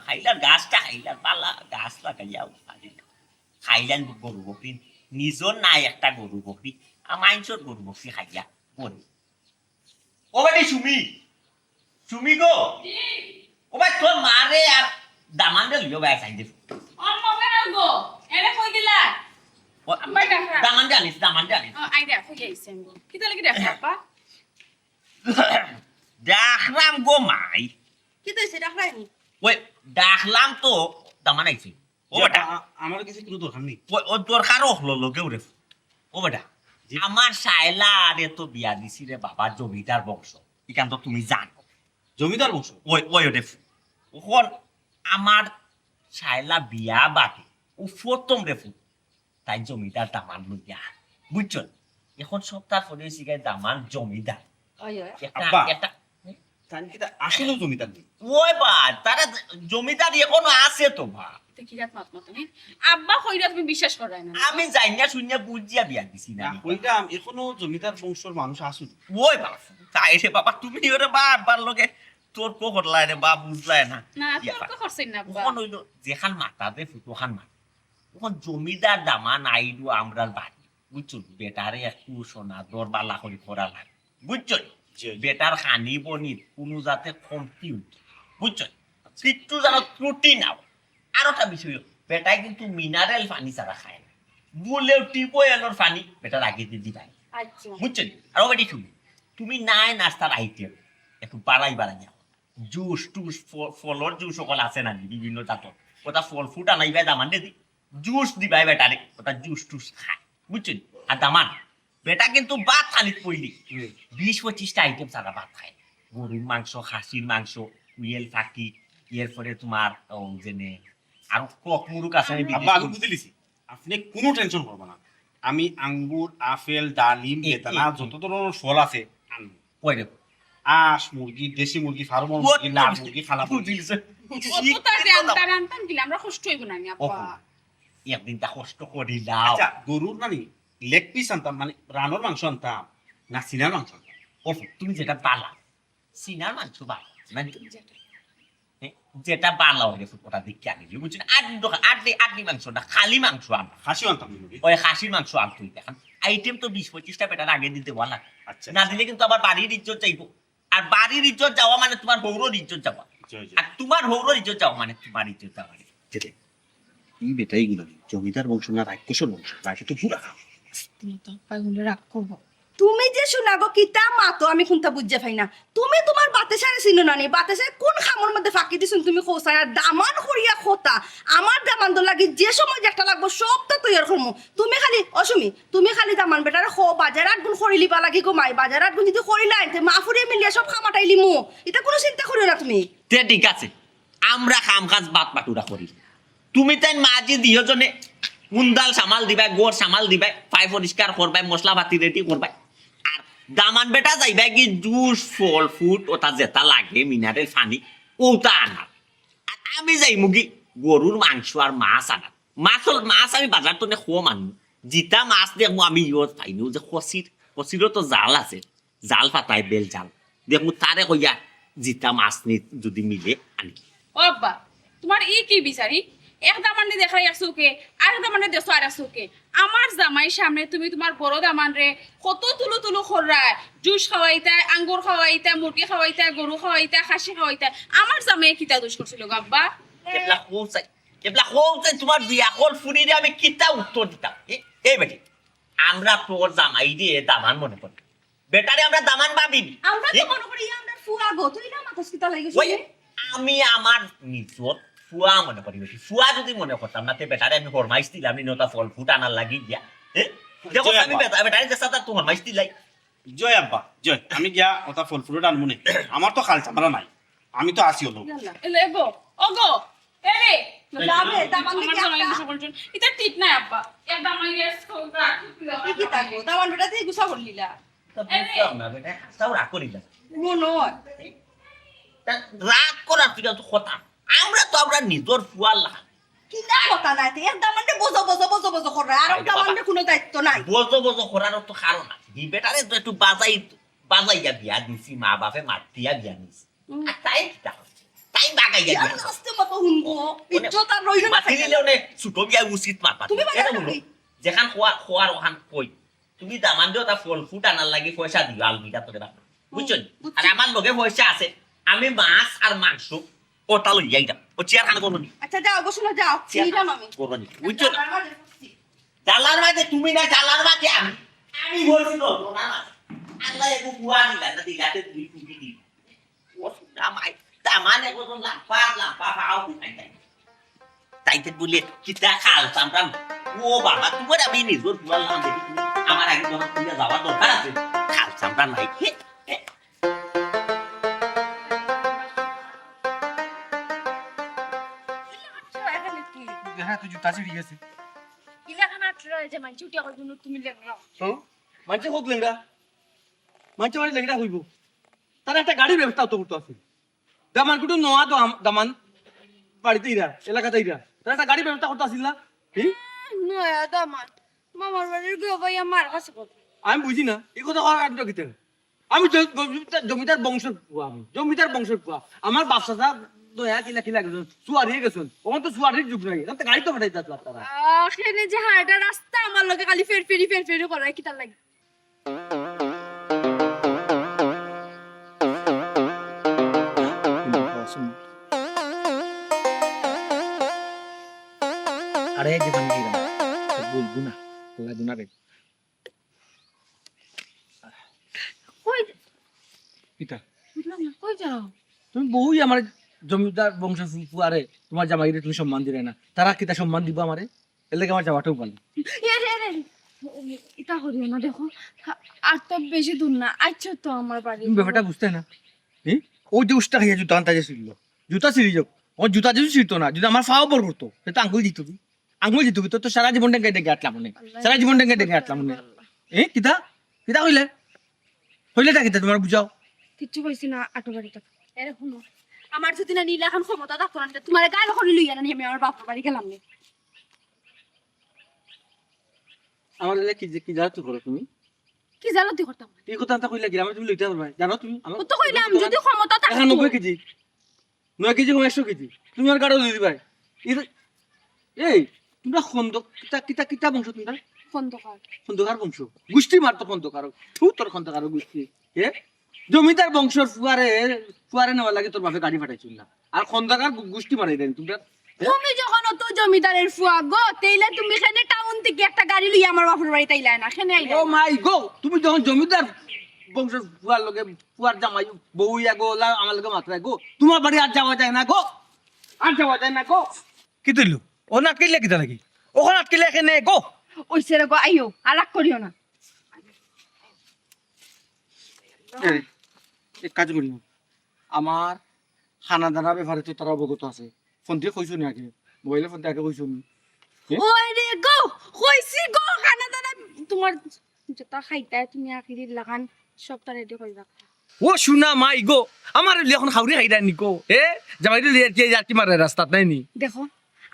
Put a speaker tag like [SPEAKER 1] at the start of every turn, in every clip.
[SPEAKER 1] খাইলার গাছটা খাইলার পালা গাছ লাগাইয়াও খাইলেন গরু বকরি নিজর নাই একটা গরু বকরি আর মাইনসর গরু বকরি খাইয়া বলি ও বাড়ি সুমি সুমি গো ও ভাই তোর মারে আর দামান দে লিও ভাই খাইতে
[SPEAKER 2] অম্মা বেরাগো এনে কই দিলা আব্বা ডাকা
[SPEAKER 1] দামান জানিস
[SPEAKER 2] আই দেখো গেছে কি তাহলে কি দেখা আপা
[SPEAKER 1] দেখলাম গো মাই
[SPEAKER 2] কি দইছে ডাকরাইনি
[SPEAKER 1] ওই দেখলাম তো দামান আইছি ও বেটা
[SPEAKER 3] আমার কাছে কোনো দরকার নেই।
[SPEAKER 1] ও দরকার হলো লোকেও রে ও বেটা আমার সাইলা রে তো বিয়া দিছি রে বাবা জমিদার বংশ এখান তো তুমি জানো
[SPEAKER 3] জমিদার বংশ।
[SPEAKER 1] ওই রে ওখন আমার সাইলা বিয়া বাকি ও প্রথম রে তাই জমিদার দামান লইয়া বুঝছো এখন সপ্তাহ পরে শিখায় দামান জমিদার
[SPEAKER 3] আব্বা।
[SPEAKER 1] একটা
[SPEAKER 3] তাই কি আসলে জমিদার নেই?
[SPEAKER 1] ওই বা তারা জমিদার এখনো আছে তো ভা
[SPEAKER 2] তো কি রাত মাত মত নেই আব্বা কইরা তুমি বিশ্বাস করায় না
[SPEAKER 1] আমি যাই না শুনিয়া বুঝিয়া বিয়া দিছি না
[SPEAKER 3] ওইটা এখনো জমিদার বংশের মানুষ আসুন।
[SPEAKER 1] ওই বাবা তাই রে বাবা তুমি ওরে বারবার লোকে তোর কো করলাই রে বাপ বুঝলাই না
[SPEAKER 2] না তোর তো করছেন না আব্বা
[SPEAKER 1] ওখান হইলো যেখান মাতা দে ফুটোখান মাতা ওখান জমিদার দামান আইডু আমরার বাড়ি বুঝছো বেটারে একটু সোনা দর বালা করে করা লাগে বুঝছো বেটার খানি বনি কোনো যাতে কমতি উঠে বুঝছো কিচ্ছু যেন ত্রুটি নাও আর একটা বিষয় বেটায় কিন্তু মিনারেল পানি ছাড়া খায় না বলেও টিউবওয়েলের পানি বেটার আগে দিয়ে দিবাই
[SPEAKER 2] আচ্ছা
[SPEAKER 1] বুঝছো আর বেটি শুনি তুমি নাই নাস্তার আইটেম একটু বাড়াই যাও জুস টুস ফলর জুস সকল আছে না বিভিন্ন জাতর ওটা ফল ফুট আনাইবাই দামান দি জুস দিবাই বেটারে ওটা জুস টুস খায় বুঝছো আর দামান বেটা কিন্তু ভাত থালিত পড়লি 20-25টা আইটেম ছাড়া ভাত খায় গরুর মাংস খাসির মাংস উইয়েল ফাঁকি এরপরে তোমার যেনে আর কক মুরুক আছে
[SPEAKER 3] আব্বা আমি বুঝে লিছি, আপনি কোনো টেনশন করবেন না। আমি আঙ্গুর আপেল ডালিম বেদানা যত ধরনের ফল আছে আনবো।
[SPEAKER 1] কই দেখো
[SPEAKER 3] আঁশ মুরগি দেশি মুরগি ফার্মের মুরগি লাল মুরগি খালা মুরগি।
[SPEAKER 2] কত তারে আনতাম দিলে আমরা কষ্ট হইব না নি আব্বা
[SPEAKER 1] একদিন তা কষ্ট করিলাম
[SPEAKER 3] আচ্ছা গরুর নানি লেগ পিস আনতাম মানে রানোর মাংস আনতাম না সিনার মাংস আনতাম?
[SPEAKER 1] তুমি যেটা পালা সিনার মাংস বালা মানে যেটা বালা হয়ে ওটা দেখে আনিলি বুঝছেন আটটি মাংস না খালি মাংস আন
[SPEAKER 3] খাসিও আনতাম মুরগি।
[SPEAKER 1] ওই খাসির মাংস আনতো দেখান আইটেম তো 20-25টা বেটার আগে দিতে বলা
[SPEAKER 3] আচ্ছা
[SPEAKER 1] না দিলে কিন্তু আবার বাড়ির ইজ্জত চাইবো আর বাড়ির ইজ্জত যাওয়া মানে তোমার বৌরর ইজ্জত যাওয়া
[SPEAKER 3] জয় জয়।
[SPEAKER 1] আর তোমার বৌরর ইজ্জত যাওয়া মানে তোমার ইজ্জত যাওয়া
[SPEAKER 3] এই বেটাই গুলো জমিদার বংশ না রাক্ষসের বংশ রাইছে তো পুরা
[SPEAKER 2] তুমি তো আব্বা গুলো রাগ করব
[SPEAKER 4] তুমি যে শোনাগো কিতা মাতো আমি কোনটা বুঝতে পাই না তুমি তোমার বাতে সারে চিনো নানি বাতে সারে কোন খামর মধ্যে ফাঁকি দিছুন তুমি খোসায় আর দামান করিয়া খোতা আমার দামান তো লাগি যে সময় একটা লাগবো সবটা তৈরি করমু তুমি খালি অসুমি তুমি খালি দামান বেটারে খো বাজার আট গুণ খরিলি বা লাগি গো মাই বাজার আট গুণ যদি খরিলাই তে মা ফুরিয়ে মিলিয়ে সব খামাটাইলি মু এটা কোনো চিন্তা করিও না তুমি
[SPEAKER 1] তে ঠিক আছে আমরা খাম খাজ বাত বাটুরা করি তুমি তাই মাঝে দিও জনে কুন্দাল সামাল দিবাই গোড় সামাল দিবাই ফাই পরিষ্কার করবাই মশলা পাতি রেডি করবাই আর দামান বেটা যাইবাই কি জুস ফল ফুট ওটা যেটা লাগে মিনারেল পানি ওটা আনার আর আমি যাই মুগি গরুর মাংস আর মাছ আনার মাছ আমি বাজার তো খোয়া মানুষ জিতা মাছ দেখবো আমি ইয়ত পাইনি যে কচিরও তো জাল আছে জাল পাতায় বেল জাল দেখবো তারে কইয়া জিতা মাছ নি যদি মিলে আনি
[SPEAKER 2] ও আব্বা তোমার কি বিচারি এক দামানে দেখাই আসুকে আর দামানে দেছো আর আসুকে আমার জামাই সামনে তুমি তোমার বড় দামান রে কত তুলো খররায় জুস খাওয়াইতা আঙ্গুর খাওয়াইতা মুরগি খাওয়াইতা গরু খাওয়াইতা খাসি খাওয়াইতা আমার জামাই কিতা দোষ করছিল গো আব্বা
[SPEAKER 1] কেবলা হোসাই তোমার বিয়া হল ফুরিরে আমি কিতা উত্তর দিতাম এই বেটি আমরা তোর জামাই দিয়ে দামান মনে করি বেটারে আমরা দামান ভাবিনি
[SPEAKER 4] আমরা তো মনে করি আমরা ফুয়া গো তুই না মাথাস কিতা লাগি
[SPEAKER 1] ওই আমি আমার নিজত ফুয়া মনে করি বেটি ফুয়া যদি মনে করতাম না তে বেটারে আমি ফরমাইশ দিলাম নি নতা ফল ফুট আনার লাগি দিয়া দেখো আমি বেটারে যে সাথে তোমার ফরমাইশ দিলাই
[SPEAKER 3] জয় আব্বা জয়। আমি গিয়া ওটা ফল ফ্রুট আনবো না, আমার তো খাল চামড়া নাই, আমি তো আসি হলো।
[SPEAKER 2] এলে গো ও গো এরে
[SPEAKER 4] যাবে দামান
[SPEAKER 2] আমার
[SPEAKER 4] দেখি
[SPEAKER 2] জামাই
[SPEAKER 4] একটা
[SPEAKER 2] কিছু বলছেন এটা ঠিক না আব্বা এক দামাই রেস কোরা
[SPEAKER 4] কি কিতা গো দামান বেটা দিয়ে গুছা করলিলা
[SPEAKER 1] তো বুঝলাম না বেটা তাও রাগ করিলা
[SPEAKER 4] মনে হয়
[SPEAKER 1] রাগ করার তুই তো কথা আমরা নিজর ফুয়া লাগ
[SPEAKER 4] কিনা কথা নাই তে এক দামানে বোঝো করে আর দামানে কোনো দায়িত্ব নাই
[SPEAKER 1] বজো করার তো কারণ আছে এই বেটারে তো একটু বাজাইয়া বিয়া দিছি মা বাপে মাতিয়া বিয়া নিছি আর তাই কিতা তাই বাগাইয়া বিয়া
[SPEAKER 4] আস্তে মতো শুনবো ইজ্জত আর রইল না
[SPEAKER 1] মাতি দিলে অনেক ছোট বিয়া উচিত মাত
[SPEAKER 4] তুমি
[SPEAKER 1] এটা
[SPEAKER 4] বাজার
[SPEAKER 1] বলো
[SPEAKER 4] নাকি?
[SPEAKER 1] যেখান খোয়ার ওখান কই তুমি দামান দিও তা ফল ফুট আনার লাগি পয়সা দিও আলমিরা তোরে বাপ বুঝছো নি?
[SPEAKER 4] বুঝছি।
[SPEAKER 1] আর আমার লগে পয়সা আছে আমি মাছ আর মাংস ওটা লই যাইতাম ও চেয়ার খান করবো নি
[SPEAKER 4] আচ্ছা যাও গোসলে যাও নিলাম আমি
[SPEAKER 1] করবো নি বুঝছো না
[SPEAKER 4] আমার মাঝে বসছি।
[SPEAKER 1] জালার মাঝে তুমি না জালার মাঝে আমি বলছি তো না না আল্লাহ একটু বুয়া দিলা না দিলাতে দুই কুটি দি ও না মাই দামান একটু লাম্পা ফাও তাইতে বলে কিতা খাল সামরাম ও বাবা তোমার আমি নিজের বুয়ার নাম দেখি তুমি আমার আগে যখন তুমি যাওয়ার দরকার আছে খাল সামরাম নাই
[SPEAKER 3] হ্যাঁ তুই জুতা ছিড়ি গেছে
[SPEAKER 2] ইলাখানা ট্রাই যে মানছি উঠিয়া কইবো তুমি লেখা
[SPEAKER 5] মানুষে হোক লেংরা মানুষে বাড়ি লেংরা হইব তার একটা গাড়ির ব্যবস্থা তো করতে আছে দামান কুটু নোয়া তো দামান বাড়িতে ইরা এলাকাতে ইরা তার একটা গাড়ির ব্যবস্থা করতে আসিল না
[SPEAKER 2] নয়া দামান মামার বাড়ির গো ভাই আমার কাছে কত
[SPEAKER 5] আমি বুঝি না এই কথা করার কারণটা কিতে আমি তো জমিদার বংশের পুয়া আমি জমিদার বংশের পুয়া আমার বাচ্চাটা দয়া কিলা কিলা গেছেন সুয়ারিয়ে গেছেন ওখান তো সুয়ারির যুগ নাই তাতে গাড়ি তো ফাটাইতে তারা
[SPEAKER 2] আখেনে যে হাড়টা রাস্তা আমার লগে খালি ফের করে কি তার লাগে
[SPEAKER 5] আরে জীবন কি বলবো না তোলা দুনা রে
[SPEAKER 2] কই
[SPEAKER 5] পিতা
[SPEAKER 2] বুঝলাম না কই যাও
[SPEAKER 5] তুমি বহুই আমার জমিদার বংশের ফুয়ারে তোমার জামাইরে তুমি সম্মান দিলে না তারা কিতা সম্মান দিব আমারে এর লাগে আমার যাওয়াটাও ভালো
[SPEAKER 2] এ এটা হরিও না দেখো আর তো বেশি দূর না আচ্ছা তো আমার বাড়ি
[SPEAKER 5] তুমি ব্যাপারটা বুঝতে না ওই যে উষ্টা খাইয়া জুতা আনতে ছিল জুতা ছিঁড়ি যাক ও জুতা যদি ছিঁড়তো না যদি আমার ফাও বর করতো সেটা আঙ্গুল দিত আঙ্গুল দিত তো সারা জীবন ডেঙ্গে ডেঙ্গে আটলাম মনে সারা জীবন ডেঙ্গে ডেঙ্গে আটলাম মনে কিতা কিতা হইলে হইলেটা কিতা তোমার বুঝাও
[SPEAKER 2] কিচ্ছু কইছি না আটো বাড়িটা এরে শুনো আমার যদি না নীলা এখন ক্ষমতা থাকতো না তোমার গায়ে করে লইয়া না আমি আমার বাপের বাড়ি গেলাম না
[SPEAKER 5] আমার এলে কি জানো তো করো তুমি
[SPEAKER 2] কি জানো তুই করতাম
[SPEAKER 5] এই কথা তা কইলা গ্রামে তুমি লইতে পারবে জানো তুমি আমার
[SPEAKER 2] ও তো কইলাম যদি ক্ষমতা থাকতো
[SPEAKER 5] 90 কেজি 9 কেজি 100 কেজি তুমি আর গাড়ো দিদি ভাই এই তোমরা খন্দ কিতা কিতা কিতা বংশ তোমরা
[SPEAKER 2] খন্দকার
[SPEAKER 5] খন্দকার বংশ গোষ্ঠী মারতো খন্দকার তোর খন্দকার গোষ্ঠী জমিদার বংশের ফুয়ারে নেওয়া লাগে তোর বাপে গাড়ি পাঠাইছিল না আর খন্দকার গোষ্ঠী মারাই দেন তোমরা
[SPEAKER 2] তুমি যখন অত জমিদারের ফুয়া গো তেইলে তুমি এখানে টাউন থেকে একটা গাড়ি লইয়া আমার বাপের বাড়ি তাইলা না এখানে আইলা
[SPEAKER 5] ও মাই গো তুমি যখন জমিদার বংশের ফুয়ার লগে ফুয়ার জামাই বউ গো আমার লগে মাত্রা গো তোমার বাড়ি আর যাওয়া যায় না গো আর যাওয়া যায় না গো কি তুইলু ও নাটকিলে কিতা নাকি ওখানে আটকিলে এখানে গো
[SPEAKER 2] ওই সেরে গো আইও আর রাগ করিও না
[SPEAKER 5] এক কাজ করি আমার খানা দানা ব্যাপারে তো তারা অবগত আছে ফোন দিয়ে কইছো নি আগে মোবাইলে ফোন দিয়ে আগে কইছো নি
[SPEAKER 2] ওই রে গো কইছি গো খানা দানা তোমার যেটা খাইতা তুমি আখিরি লাগান সবটা রেডি কইরা
[SPEAKER 5] ও শুনা মাই গো আমার এখন খাউরি খাইরা নি গো জামাইটো লিয়ে কি যাতি মারে রাস্তাত নাই নি
[SPEAKER 2] দেখো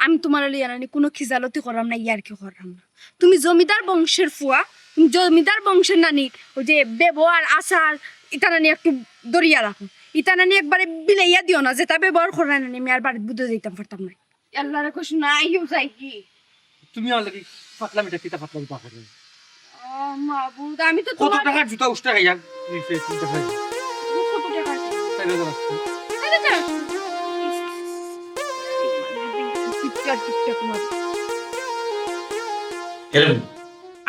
[SPEAKER 2] আমি তোমার লিয়া নানি কোনো খিজালতি করাম না ইয়ার কি করাম না তুমি জমিদার বংশের ফুয়া তুমি জমিদার বংশের নানি ওই যে ব্যবহার আচার ইটা নানি একটু দরিয়া রাখো ইটা নানি একবারে বিলাইয়া দিও না যেটা ব্যবহার করা নানি আমি আর বাড়িতে বুঝে যাইতাম পারতাম না আল্লাহ রে শুনা আইও যাই কি
[SPEAKER 5] তুমি আমার লাগি পাতলা মিটা কিতা পাতলা মিটা করে
[SPEAKER 2] মাবুদ আমি তো
[SPEAKER 5] কত
[SPEAKER 2] তোমার
[SPEAKER 5] টাকা জুতা উষ্টা খাইয়া দিছে চিন্তা খাই
[SPEAKER 2] কত টাকা
[SPEAKER 5] তাই না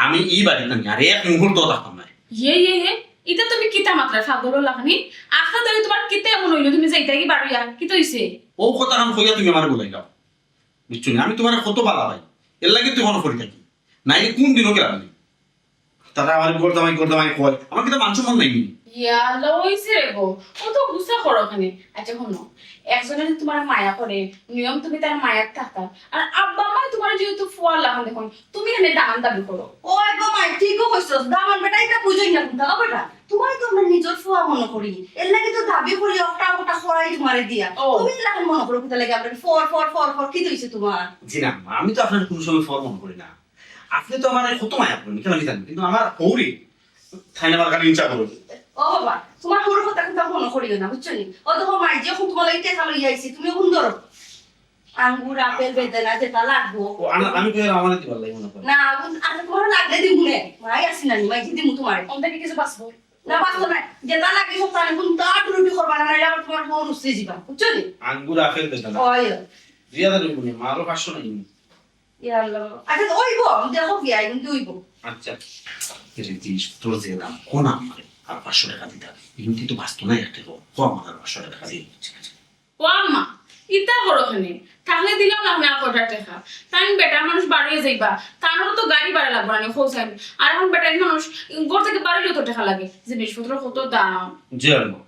[SPEAKER 3] আমি ই বাড়ি না আর এক মুহূর্ত থাকতাম না
[SPEAKER 6] ये ইটা তুমি কিতা মাত্রা ফাগল লাগনি আখা ধরে তোমার কিতে এমন হইলো তুমি যাইতা কি বাড়িয়া কি তো হইছে
[SPEAKER 3] ও কথা কাম কইয়া তুমি আমার বলাই যাও বুঝছো না আমি তোমার কত ভালো ভাই এর লাগে তুই মনে করি থাকি নাই কোন দিনও গেলাম তারা আমার গোরদামাই কয় আমার কিন্তু মান সম্মান নাই
[SPEAKER 6] ইয়া লইছে রে গো ও তো গুসা করো ওখানে আচ্ছা শোনো একজনের তোমার মায়া করে নিয়ম তুমি তার মায়ার থাকা আর আব্বা মা তোমার যেহেতু ফুয়ার লাগান দেখুন তুমি এখানে দান দাবি করো
[SPEAKER 4] ও একদম মাই ঠিকও কইছস দামান বেটা এটা বুঝই না কিন্তু বেটা তোমার তো আমরা নিজের ফুয়া মনে করি এর লাগি তো দাবি করি একটা ওটা খরাই তোমারে দিয়া তুমি লাগি মনে করো কিতা লাগি আমরা ফর কি হইছে তোমার
[SPEAKER 3] জি না আমি তো আপনার কোনো সময় ফর মনে করি না আপনি তো আমার কত মায়া করেন কেন জানেন কিন্তু আমার হৌরি থাইনা আমার গাড়ি ইচ্ছা করো
[SPEAKER 4] ও বাবা তোমার পুরো কথা কিন্তু মনে করিও না বুঝছো নি ও দেখো মাই যখন তোমার লাগি টেকা লই আইছি তুমি কোন ধরো আঙ্গুর আপেল বেদানা যেটা লাগবো
[SPEAKER 3] আমি কই আমার দিবার লাগবে না
[SPEAKER 4] না আর তোমার লাগলে দিব নে মাই আসি না মাই দিদি মু তোমার
[SPEAKER 6] কোন থেকে কিছু বাঁচবো
[SPEAKER 4] না বাসো না যেটা লাগে সব তানে কোন তাট রুটি করবা না নাইলে আবার তোমার বউ রুসি দিবা বুঝছো নি
[SPEAKER 3] আঙ্গুর আপেল বেদানা
[SPEAKER 4] ওই
[SPEAKER 3] জিয়াদা দিব নি মারো 500 নাই
[SPEAKER 4] ইয়াল্লা আচ্ছা ওইবো দেখো কি আই কিন্তু ওইবো
[SPEAKER 3] আচ্ছা এই জিনিস তোর যে দাম কোন আমারে আর 500 টাকা দিতে হবে কিন্তু তো বাস্তব না একটা কম আমার 500 টাকা দিয়ে ঠিক আছে
[SPEAKER 6] ও আম্মা ইতা করো খানে তাহলে দিলাম না আমি আর কটা টাকা তাই বেটার মানুষ বাড়িয়ে যাইবা তারও তো গাড়ি ভাড়া লাগবে না খোঁজাই আর এখন বেটার মানুষ ঘর থেকে বাড়িলেও তো টাকা লাগে জিনিসপত্র কত দাম
[SPEAKER 3] জিয়ানো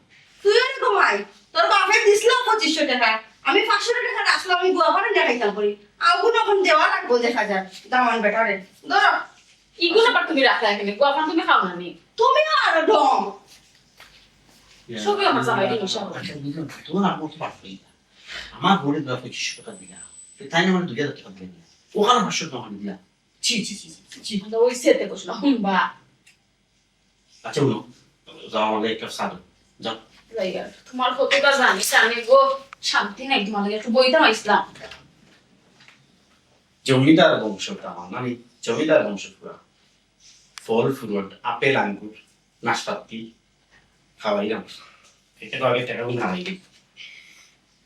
[SPEAKER 4] তুই আর কমাই তোর বাপে দিছিল 2500 টাকা আমি 500 টাকা রাখলাম আমি গোয়াবারে দেখাইতাম করি আগুন এখন দেওয়া লাগবো 1000 দামান বেটারে ধরো
[SPEAKER 6] ইগুলো আবার তুমি রাখলা এখানে গোয়াপান তুমি খাও না নি
[SPEAKER 4] তুমি আর ডম
[SPEAKER 6] সবই আমার জামাই দিন সব
[SPEAKER 3] আচ্ছা বুঝলাম তোমার আর মতো পারবেই না আমার ঘরে দেওয়া 2500 টাকা দিলা তাই না আমার 2000 টাকা দিলা ওখানে 500 টাকা দিলা ছি ছি ছি ছি
[SPEAKER 6] আমরা ওই সেতে বসলো বা
[SPEAKER 3] আচ্ছা বলো যাও আমাদের একটা সাদু যাও
[SPEAKER 6] লাইগা তোমার কতটা জানিস আমি গো শান্তি নাই তোমার লাগে একটু বইতাম ইসলাম
[SPEAKER 3] জমিদার বংশটা আমার মানে জমিদার বংশ পুরা ফল ফ্রুট আপেল আঙ্গুর নাশপাতি খাওয়াইলাম এটা তো আগে টাকা গুলো খাওয়াইলি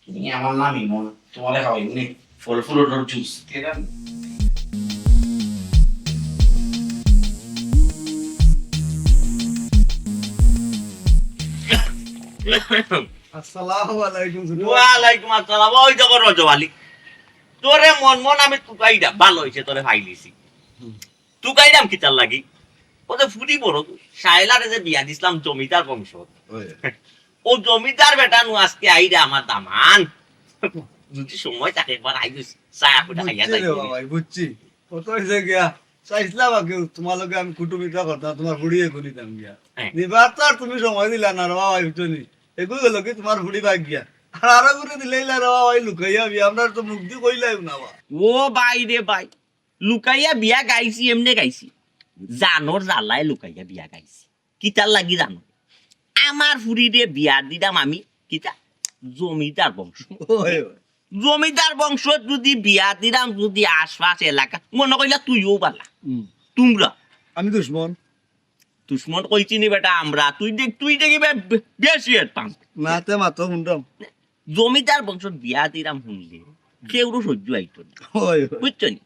[SPEAKER 3] তুমি আমার নাম ইমন তোমার খাওয়াইব নি ফল ফ্রুটের জুস ঠিক আছে
[SPEAKER 5] আসসালামু আলাইকুম
[SPEAKER 1] ওয়ালাইকুম আসসালাম ওই দেখো রজওয়ালি তোরে মন আমি তুকাইডা ভালো হইছে তোরে ফাইলিছি তুকাইডাম কিতার লাগি ওতে ফুটি বড় শাইলারে যে বিয়া দিছিলাম জমিদার বংশ ও জমিদার বেটা নু আজকে আইডা আমার দামান যদি সময় থাকে একবার আইদিস চায়া ফুটা খাইয়া যাই
[SPEAKER 5] বুঝছি কত হয়েছে গিয়া চাইছিলাম আগে তোমালোকে আমি কুটুমিতা করতাম তোমার ফুড়িয়ে খুলিতাম গিয়া
[SPEAKER 1] হ্যাঁ।
[SPEAKER 5] নিবার তো আর তুমি সময় দিলা না রবা ভাই বুঝনি এগুলো গেল কি তোমার ফুড়ি ভাগ গিয়া আর আরো করে দিলে রবা ভাই লুকাইয়া বিয়া আপনার তো মুখ দিয়ে কইলাই না বা
[SPEAKER 1] ও ভাই রে ভাই লুকাইয়া বিয়া গাইছি এমনে গাইছি জানোর জ্বালায় লুকাইয়া বিয়া গাইছি কিতার লাগি জানো আমার ফুরিরে বিয়া দিলাম আমি কিতা জমিদার বংশ
[SPEAKER 5] ওই
[SPEAKER 1] জমিদার বংশ যদি বিয়া দিলাম যদি আশপাশ এলাকা মনে কইলা তুইও পালা তোমরা
[SPEAKER 5] আমি দুশ্মন
[SPEAKER 1] দুশ্মন কইছি নি বেটা আমরা তুই দেখিবে বেশি পাম
[SPEAKER 5] না তে মাত্র শুনতাম
[SPEAKER 1] জমিদার বংশ বিয়া দিলাম শুনলে কেউরও সহ্য আইতো না
[SPEAKER 5] ওই
[SPEAKER 1] বুঝছো নি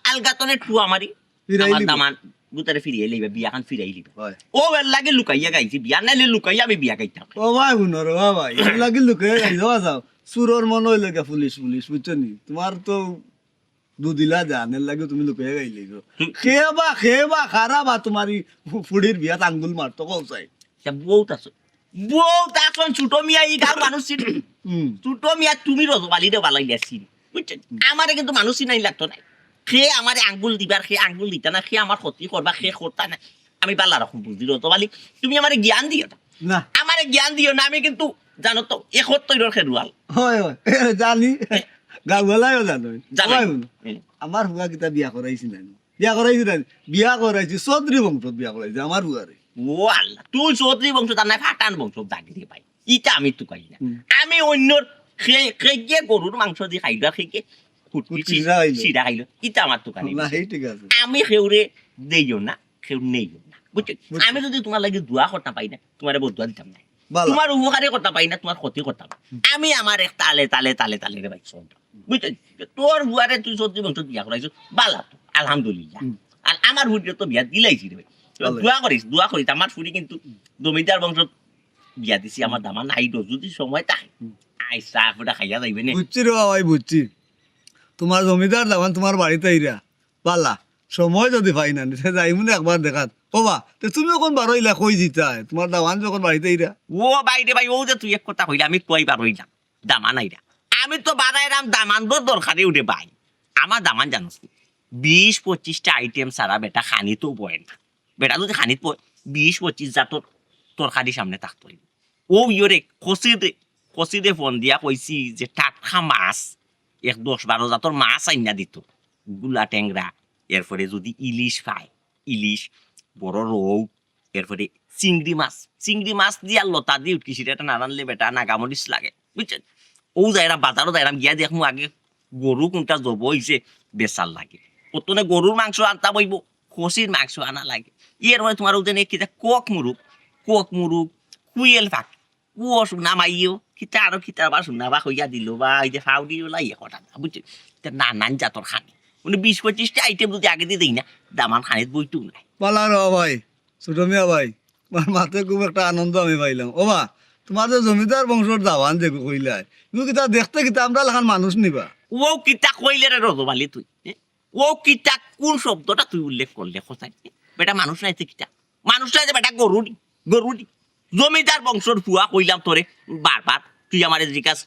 [SPEAKER 1] আলগাতনে টু আমারি
[SPEAKER 5] ফিরাই
[SPEAKER 1] আমার
[SPEAKER 5] লিবি।
[SPEAKER 1] দামান গুতারে ফিরিয়ে লইবে বিয়াখান ফিরাই লিবে
[SPEAKER 5] হয়
[SPEAKER 1] ও এর লাগে লুকাইয়া গাইছি বিয়া নাইলে লুকাইয়া আমি বিয়া গাইতাম
[SPEAKER 5] ও ভাই শুনো রে ভাই লাগি লুকে যাওয়া যাও সুরর মন হইলে গা পুলিশ পুলিশ বুঝছো নি তোমার তো দুদিলা জানের লাগে তুমি লুকে গাইলে খেবা খারাপ আর তোমার ফুড়ির বিয়াত আঙ্গুল মারতো কৌসাই
[SPEAKER 1] বহুত আছো ছোট মিয়া ই গাঁর মানুষ চিনি ছোট মিয়া তুমি রজবালি রে বালাই দিয়াছি বুঝছো আমারে কিন্তু মানুষ চিনাই লাগতো না সে আমারে আঙ্গুল দিবার সে আঙ্গুল দিতা না সে আমার ক্ষতি করবা সে করতা না আমি পাল্লা রকম বুঝি রজবালি তুমি আমারে জ্ঞান দিও না
[SPEAKER 5] না
[SPEAKER 1] আমারে জ্ঞান দিও না আমি কিন্তু জানো তো এখত তৈরর খেরুয়াল
[SPEAKER 5] হয় হয় জানি গাঁওয়ালাইও জানো
[SPEAKER 1] জানো।
[SPEAKER 5] ভাই শুনো আমার হুয়া কিতা বিয়া করাইছি না বিয়া করাইছি চৌধুরী বংশত বিয়া করাইছি আমার হুয়ারে
[SPEAKER 1] ও আল্লাহ তুই চৌধুরী বংশ তার নাই ফাটান বংশ জাগি দিয়ে পাই ইটা আমি তো কাই না আমি অন্যর খেয়ে গরুর মাংস দিয়ে খাইলো খেয়ে
[SPEAKER 5] কুটকি খাইলো।
[SPEAKER 1] সিধা খাইলো ইটা আমার তো কানি
[SPEAKER 5] না সেই ঠিক আছে
[SPEAKER 1] আমি সেউরে দেইও না সেউ নেইও না বুঝছো আমি যদি তোমার লাগে দোয়া করতে পাই না তোমার বদুয়া দিতাম না
[SPEAKER 5] বালা
[SPEAKER 1] তোমার উপকারে করতে পাই না তোমার ক্ষতি করতাম আমি আমার এক তালে তালে তালে তালে রে ভাই চলতাম বুঝছো তোর বুয়ারে তুই চৌধুরী বংশ বিয়া করাইছো বালা তো আলহামদুলিল্লাহ আর আমার হুড়িয়ে তো বিয়া দিলাইছি রে ভাই
[SPEAKER 5] ভালো।
[SPEAKER 1] দোয়া করিস আমার ফুরি কিন্তু জমিদার বংশ বিয়া দিছি আমার দামা নাই যদি সময় থাকে আই চাহ ফুটা খাইয়া যাইবে নে
[SPEAKER 5] বুঝছি রে ভাই বুঝছি তোমার জমিদার দামান তোমার বাড়িতে ইরা পালা সময় যদি পাই না সে যাই মনে একবার দেখাত কবা তো তুমি এখন বারো ইলা কই দিতা তোমার দামান যখন বাড়িতে ইরা
[SPEAKER 1] ও ভাই রে ভাই ও যে তুই এক কথা কইলে আমি কইবার হইলাম দামান আইরা আমি তো বাড়াইরাম দামান দরকারে উঠে ভাই আমার দামান জানোস 20-25টা আইটেম সারা বেটা খানি তো বয় না বেটা যদি খানিত পয় 20-25 জাতর তরকারি সামনে থাকতো ও ইয়রে কষিদে ফোন দিয়া কইছি যে টাটকা মাছ 10-12 জাতর মাছ আইনা দিত গুলা টেংরা এরপরে যদি ইলিশ পায় ইলিশ বড় রৌ এরপরে চিংড়ি মাছ দিয়ে আর লতা দিয়ে উঠকিছি এটা না রানলে বেটা নাগামরিচ লাগে বুঝছেন ও যাইরা বাজারও যাইরাম গিয়া দেখমু আগে গরু কোনটা জব হইছে বেচার লাগে প্রথমে গরুর মাংস আনতা বইব খসির মাংস আনা লাগে এর পরে তোমার ওখানে কিতা কক মুরুগ কুয়েল পাখি কুয়স নামাইও কিতা আরো কিতা বা শুনা বা হইয়া দিল বা এই যে ফাউ দিও লাই হঠাৎ বুঝছি নানান জাতর খানি 20-25টা আইটেম যদি আগে দিয়ে দিই না দামান খানিত বইটু নাই
[SPEAKER 7] পালা র ভাই ছোট মিয়া ভাই আমার মাথায় খুব একটা আনন্দ আমি পাইলাম ও মা তোমাদের জমিদার বংশর দাওয়ান যে কইলাই তুমি কিতা দেখতে কিতা আমরা লেখান মানুষ নিবা
[SPEAKER 1] ও কিতা কইলে রে রজবালি তুই ও কিতা কোন শব্দটা তুই উল্লেখ করলে কোথায় বেটা মানুষ নাইছে কিতা মানুষ নাইছে বেটা গরুডি জমিদার বংশর ফুয়া কইলাম তোরে বারবার তুই আমার জিজ্ঞাস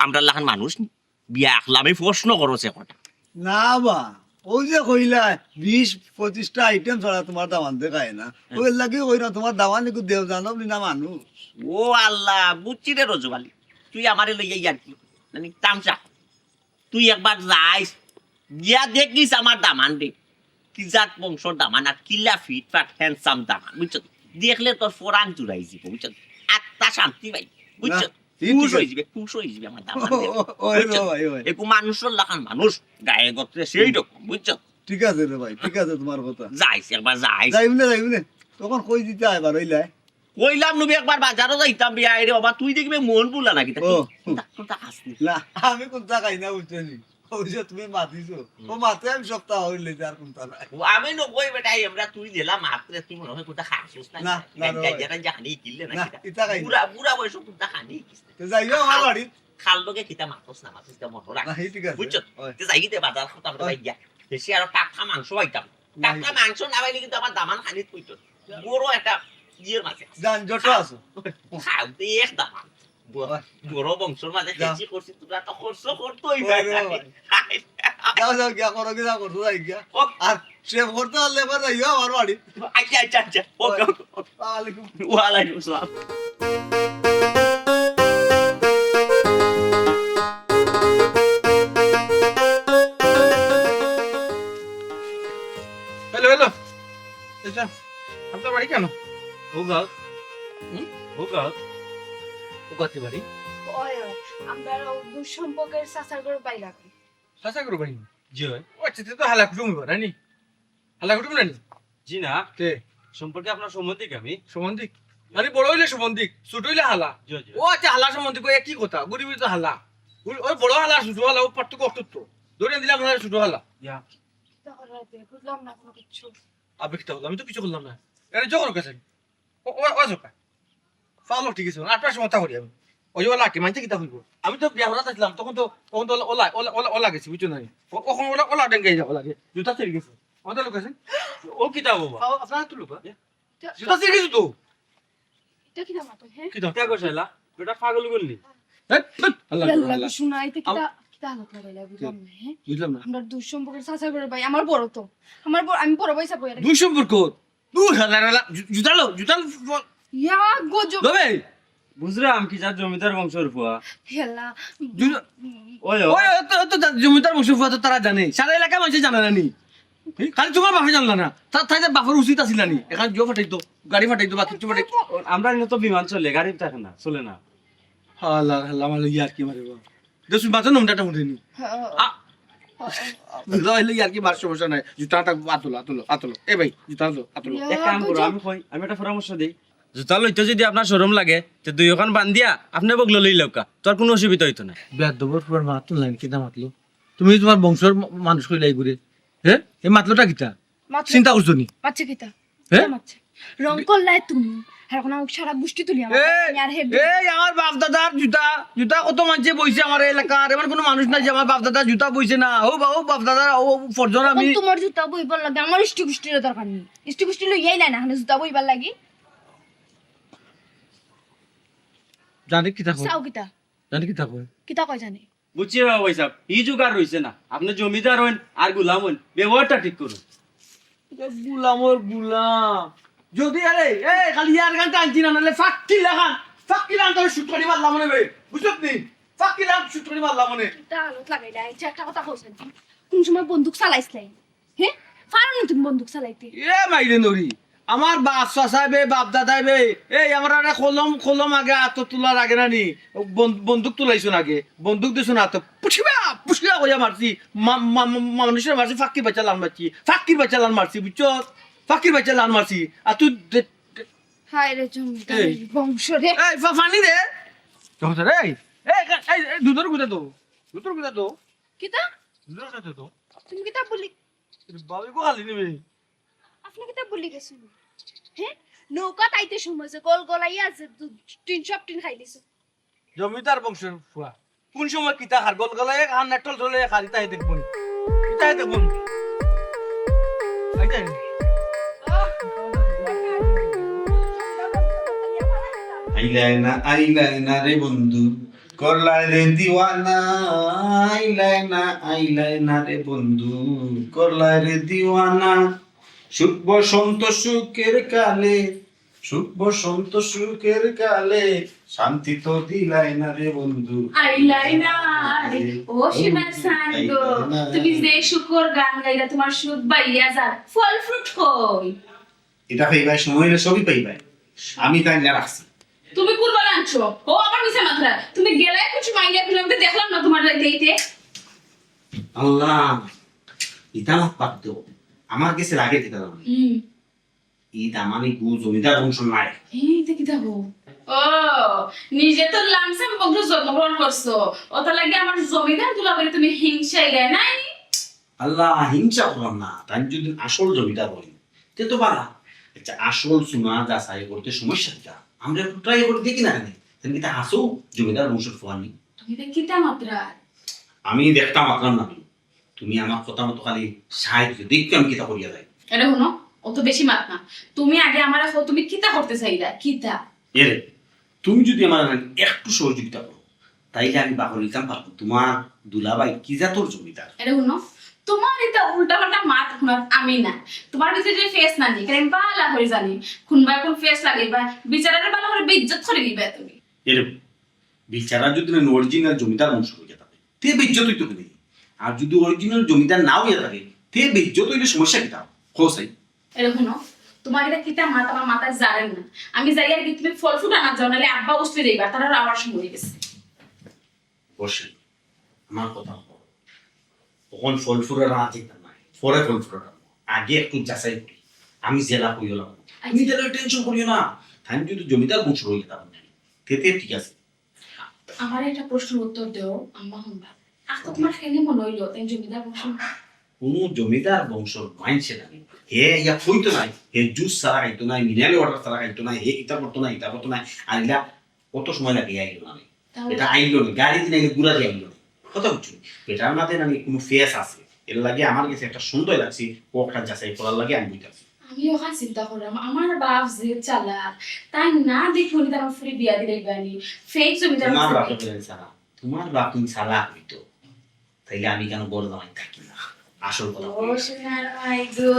[SPEAKER 1] আমরা লাখান মানুষ নি বিয়া আখলামে প্রশ্ন করছে কথা
[SPEAKER 7] না বা ওই যে কইলাই 20-25টা আইটেম ছাড়া তোমার দাওয়ান দেখায় না ওই লাগি কই না তোমার দাওয়ান একটু দেও জানব না মানুষ
[SPEAKER 1] ও আল্লাহ বুঝছি রে রজবালি তুই আমারে লইয়া ইয়ার কি মানে তামসা তুই একবার যাইস গিয়া দেখিস আমার দামান রে কি জাত বংশর দামান আর কিলা ফিট ফাট হ্যান্ডসাম দামান বুঝছ দেখলে তোর ফোরান জুড়াই যাব বুঝছ আত্মা শান্তি পাই বুঝছ খুশ হয়ে যাবে আমার দামান
[SPEAKER 7] ওই রে ভাই ওই
[SPEAKER 1] একু মানুষের লাখান মানুষ গায়ে গত্রে সেই রকম বুঝছ
[SPEAKER 7] ঠিক আছে রে ভাই ঠিক আছে তোমার কথা
[SPEAKER 1] যাইস একবার যাইস
[SPEAKER 7] যাইবনে তখন কই দিতে আইবার হইলাই
[SPEAKER 1] কইলাম নবি একবার বাজারও যাইতাম বিয়া রে বাবা তুই দেখবে মন বুলা নাকি
[SPEAKER 7] ও।
[SPEAKER 1] কোনটা হাসনি
[SPEAKER 7] না আমি কোনটা খাই না বুঝছনি ওই যে তুমি মাতিছো ও মাতে আমি সপ্তাহ হইলে আর কোনটা নাই
[SPEAKER 1] আমি নকই বেটা আমরা তুই দিলাম মাত্রে তুই মনে হয় কোনটা খাসিস না
[SPEAKER 7] না, না, না,
[SPEAKER 1] যারা জানি কিনলে না
[SPEAKER 7] না, ইতা খাই না।
[SPEAKER 1] বুড়া বয়স কোনটা খানি
[SPEAKER 7] তো যাইও আমার বাড়ি
[SPEAKER 1] খাল লগে কিতা মাতস না মাতস তা মনে রাখ
[SPEAKER 7] না ঠিক আছে
[SPEAKER 1] বুঝছ
[SPEAKER 7] ওই।
[SPEAKER 1] তে যাই দে বাজার কথা আমরা
[SPEAKER 7] ওই।
[SPEAKER 1] গিয়া দেশি আর টাকা মাংস আইতাম টাকা মাংস না পাইলে কিন্তু আমার দামান খানি কইত বড় একটা ইয়ের মাঝে
[SPEAKER 7] জান যত আছো
[SPEAKER 1] খাও দে এক দামান বড় বংশর মাঝে
[SPEAKER 7] যা।
[SPEAKER 1] বেশি করছিস তোরা তো খরচ করতই
[SPEAKER 7] ওই রে ভাই। যাও যাও গিয়া করো গিয়া করো যাই গিয়া আর সেভ করতে হলে এবার যাইও আমার বাড়ি
[SPEAKER 1] আচ্ছা আচ্ছা আচ্ছা ওকে ওকে
[SPEAKER 7] ওয়ালাইকুম
[SPEAKER 1] ওয়ালাইকুম আসসালাম
[SPEAKER 5] হ্যালো হ্যালো আচ্ছা আপনার বাড়ি কেন
[SPEAKER 3] ভূগল ভূগল
[SPEAKER 5] ও কাছে বাড়ি
[SPEAKER 4] আমরা দুঃসম্পর্কের সাসার করে বাইরা
[SPEAKER 5] সাসা করো বাড়ি
[SPEAKER 3] জি হয়
[SPEAKER 5] ও আচ্ছা তো হালা কুটুম রানি হালা কুটুম রানি
[SPEAKER 3] জি না
[SPEAKER 5] তে
[SPEAKER 3] সম্পর্কে আপনার সম্বন্ধে আমি
[SPEAKER 5] সম্বন্ধিক মানে বড় হইলে সম্বন্ধিক ছোট হইলে হালা
[SPEAKER 3] জি জি
[SPEAKER 5] ও আচ্ছা হালা সম্বন্ধিক ওই একই কথা গরিবই তো হালা ওই বড় হালা ছোট হালা ও পার্থক্য অটুত্ব ধরে দিলাম হালা ছোট হালা
[SPEAKER 3] ইয়া
[SPEAKER 4] বুঝলাম না কোনো কিছু
[SPEAKER 5] আবে কি আমি তো কিছু করলাম না এটা যখন কাছে ও ও ও জকা ফালো ঠিক আছে আটটার সময় তা করি আমি ওই ওলা কি মানতে কিতা হইব আমি তো বিয়া হলা থাকলাম তখন তো ওলা ওলা ওলা ওলা গেছি বুঝছো না ওখন ওলা ওলা ডেঙ্গে যাও ওলা জুতা ছেড়ে গেছে আমাদের লোক আছে
[SPEAKER 3] ও কিতা বাবা
[SPEAKER 5] আপনার তো লোক জুতা ছেড়ে গেছে তো
[SPEAKER 4] এটা কি নাম তো হ্যাঁ
[SPEAKER 5] কি তো
[SPEAKER 3] কিতা কইছালা বেটা পাগল করলি
[SPEAKER 5] আল্লাহ
[SPEAKER 4] আল্লাহ শোনা এটা কিটা কিটা আলো করে বুঝলাম না হ্যাঁ
[SPEAKER 5] বুঝলাম না
[SPEAKER 4] আমরা দুঃসম্পর্কের সাসার করে ভাই আমার বড় তো আমার আমি বড় ভাই সাপো
[SPEAKER 5] দুই সম্পর্ক দুই হাজার জুতা
[SPEAKER 4] ইয়া গজব
[SPEAKER 5] লবে
[SPEAKER 3] বুঝলাম কি যা জমিদার বংশের ফুয়া
[SPEAKER 4] হেলা
[SPEAKER 3] ওই
[SPEAKER 5] ওই তো জমিদার বংশ তো তারা জানে সারা এলাকা মানুষ জানে না নি খালি তোমার বাপে জানলা না তাই বাপের উচিত আসিল না নি এখানে জিও ফাটাইতো গাড়ি ফাটাইতো বা কিছু ফাটাইতো
[SPEAKER 3] আমরা তো বিমান চলে গাড়ি থাকে না চলে না
[SPEAKER 5] আল্লাহ আল্লাহ আমার ইয়ার কি মারিব দেশ বাঁচো নম্বরটা উঠেনি বুঝলো ইয়ার কি মার সমস্যা নাই জুতাটা আতলো আতলো আতলো এ ভাই জুতা আতলো
[SPEAKER 3] এক কাম করো আমি কই আমি একটা পরামর্শ দেই জুতা লইতে যদি আপনার শরম লাগে তো দুই ওখান বান্ধিয়া আপনি বগলো লই লওকা তোর কোনো অসুবিধা হইতো না
[SPEAKER 5] বেদ দবর পুরার মাতলো লাইন কিটা মাতলো তুমি তোমার বংশের মানুষ কইলাই ঘুরে হ্যাঁ এই মাতলোটা কিটা চিন্তা করছো নি
[SPEAKER 4] মাছে কিটা
[SPEAKER 5] হ্যাঁ
[SPEAKER 4] মাছে রং করলাই তুমি আর এখন আমি সারা বুষ্টি তুলি আমার আমি আর হেবি
[SPEAKER 5] এই আমার বাপ দাদার জুতা জুতা কত মানুষে বইছে আমার এলাকার এমন কোনো মানুষ নাই যে আমার বাপ দাদার জুতা বইছে না ও বাপ দাদা ও ফরজন আমি
[SPEAKER 4] তোমার জুতা বইবার লাগে আমার ইষ্টি গুষ্টির দরকার নেই ইষ্টি গুষ্টি লইয়াই না এখন জুতা বইবার লাগি
[SPEAKER 5] জানি কি থাকো
[SPEAKER 4] চাও কিটা
[SPEAKER 5] জানি কি থাকো
[SPEAKER 4] কিটা কয় জানে
[SPEAKER 3] বুঝছি বাবা সাহেব ই জুগার রইছে না আপনি জমিদার হইন আর গুলাম হইন ব্যবহারটা ঠিক করুন
[SPEAKER 5] গুলামর গুলাম যদি আরে এই খালি ইয়ার গান টানছি না নালে ফাক্কি লাগান তোর শুট করি মারলাম মনে বে বুঝছত নি ফাক্কি লাগান শুট করি মারলাম মনে
[SPEAKER 4] তা আলোত লাগাই নাই একটা কথা কইছেন কোন সময় বন্দুক চালাইছলাই হ্যাঁ পারো না তুমি বন্দুক চালাইতে
[SPEAKER 5] এ মাইরে নরি আমার বাপ চাচাইবে বাপ দাদাইবে এই আমরা কলম আগে আত তোলার আগে নানি বন্দুক তুলাইছো আগে বন্দুক দিছো না তো পুষিবা কিতা কইয়া মারছি মানুষের মারছি ফাকির বাচ্চা লান মারছি ফাকির বাচ্চা লান মারছি বুঝছো ফাকির বাচ্চা লান মারছি আর তুই
[SPEAKER 2] হায় রে জমিদার
[SPEAKER 5] এই।
[SPEAKER 2] বংশ রে
[SPEAKER 5] এই ফানি রে জমিদার এই দুধের গুদা তো দুধের গুদা তো
[SPEAKER 2] কিতা
[SPEAKER 5] দুধের গুদা তো
[SPEAKER 2] তুমি কিতা বলি
[SPEAKER 5] বাবু কো খালি নেবে
[SPEAKER 2] আপনি কিতা বলি গেছেন হ্যাঁ নৌকা তাইতে সময় গোল গলাইয়া আছে তিন সব তিন খাই দিছে
[SPEAKER 5] জমিদার বংশের ফুয়া কোন সময় কিতা হার গল গলায় হার নেটল চলে খালি তাই দেখবো কিতাই দেখবো আইতাই
[SPEAKER 3] আইলাই না রে বন্ধু করলাই রে দিওয়ানা আইলাই না রে বন্ধু করলাই রে দিওয়ানা সুখ বসন্ত সুখের কালে সুখ বসন্ত সুখের কালে শান্তি তো দিলাই না রে বন্ধু
[SPEAKER 6] আইলাইনার ও সীমা সান্ডো তুমি যে শুকর গান গাইলা তোমার সুখ বাইয়া যা ফল ফ্রুট কই
[SPEAKER 3] এটা পাইবাই সময় হলে সবই পাইবাই আমি তাই না রাখছি
[SPEAKER 6] তুমি কোন বল আনছো ও আমার মিছে মাত্রা তুমি গেলাই কিছু মাইয়া ফিল্ম তো দেখলাম না তোমার দেইতে
[SPEAKER 3] আল্লাহ এটা আমার পারতো আমার কাছে লাগে দিতে দাও ঈদ আমানি গু জমিদার বংশ নাই
[SPEAKER 6] এই দেখি দাও ও নিজে তো লামসাম বংশ জন্মগ্রহণ করছো ওটা লাগে আমার জমিদার দুলাবাড়ি তুমি হিংসাই গায় নাই
[SPEAKER 3] আল্লাহ হিংসা করলাম না তাই যদি আসল জমিদার বলি তে তো বালা আচ্ছা আসল সুনা যাচাই করতে সমস্যা কিটা আমরা একটু ট্রাই করে দেখি না কেন তুমি কি হাসো জমিদার বংশের ফোয়ানি
[SPEAKER 6] তুমি দেখিতা মাত্রা
[SPEAKER 3] আমি দেখতাম আপনার না তুমি আমার কথা মতো খালি সাহায্য দেখতে আমি কিতা করিয়া যাই
[SPEAKER 6] এটা শুনো অত বেশি মাত না তুমি আগে আমার তুমি কিতা করতে চাইলা কিতা
[SPEAKER 3] এরে তুমি যদি আমার একটু সহযোগিতা করো তাইলে আমি বাকর নিতাম পারবো তোমার দুলাভাই কি জাতর জমিদার
[SPEAKER 6] এটা শুনো তোমার এটা উল্টা পাল্টা মাত শুনার আমি না তোমার ভিতরে যে ফেস না নি কারণ বালা হয়ে জানি খুনবা কোন ফেস লাগে বা বিচারের বালা করে বেইজ্জত করে দিবে তুমি
[SPEAKER 3] এরে বিচারা যদি না অরিজিনাল জমিদার বংশ হয়ে থাকে তে বেজ্জত হইতো কেন আর যদি অরিজিনাল জমিদার নাও হয়ে থাকে তে বেজ্জত হইলে সমস্যা কিটা খোসাই
[SPEAKER 6] এটা শুনো তোমার এটা কিতা মাত আমার মাথায় জানেন না আমি যাই আর কি তুমি ফল ফুট আনা যাও নাহলে আব্বা উঠতে দেবা তারা আবার সময় গেছে
[SPEAKER 3] বসে আমার কথা বলো তখন ফল ফুরা না চিন্তা নাই পরে ফল ফুরা আগে একটু যাচাই করি আমি জেলা করিও লাগবো তুমি জেলার টেনশন করিও না আমি যদি জমিদার বংশ হয়ে যেতাম তেতে ঠিক আছে
[SPEAKER 6] আমার একটা প্রশ্নের উত্তর দেও আম্মা শুনবা আজকে তোমার কেন মনে হইলো তাই জমিদার বংশ
[SPEAKER 3] কোনো জমিদার বংশ মাইনছে না হে ইয়া কইতো নাই হে জুস সারা খাইতো নাই মিনারেল ওয়াটার সারা খাইতো নাই হে ইটা করতো না ইটা করতো না আর এটা কত সময় লাগে আইলো না এটা আইলো না গাড়ি দিন আগে গুড়া দিয়ে আইলো কত বুঝছো এটার মাঝে না কোনো ফেস আছে এর লাগে আমার কাছে একটা সুন্দর লাগছে কোকটা যাচাই করার লাগে আমি বুঝতেছি
[SPEAKER 6] আমি ওখানে চিন্তা করলাম আমার বাপ যে চালাক তাই না দেখুন তার ফ্রি বিয়া দিলে বানি ফেক জমিদার
[SPEAKER 3] তোমার বাপ সারা তোমার বাপ তুমি সালা হইতো তাইলে আমি কেন বড় জামাই থাকি না আসল কথা
[SPEAKER 6] ও সোনার ভাই গো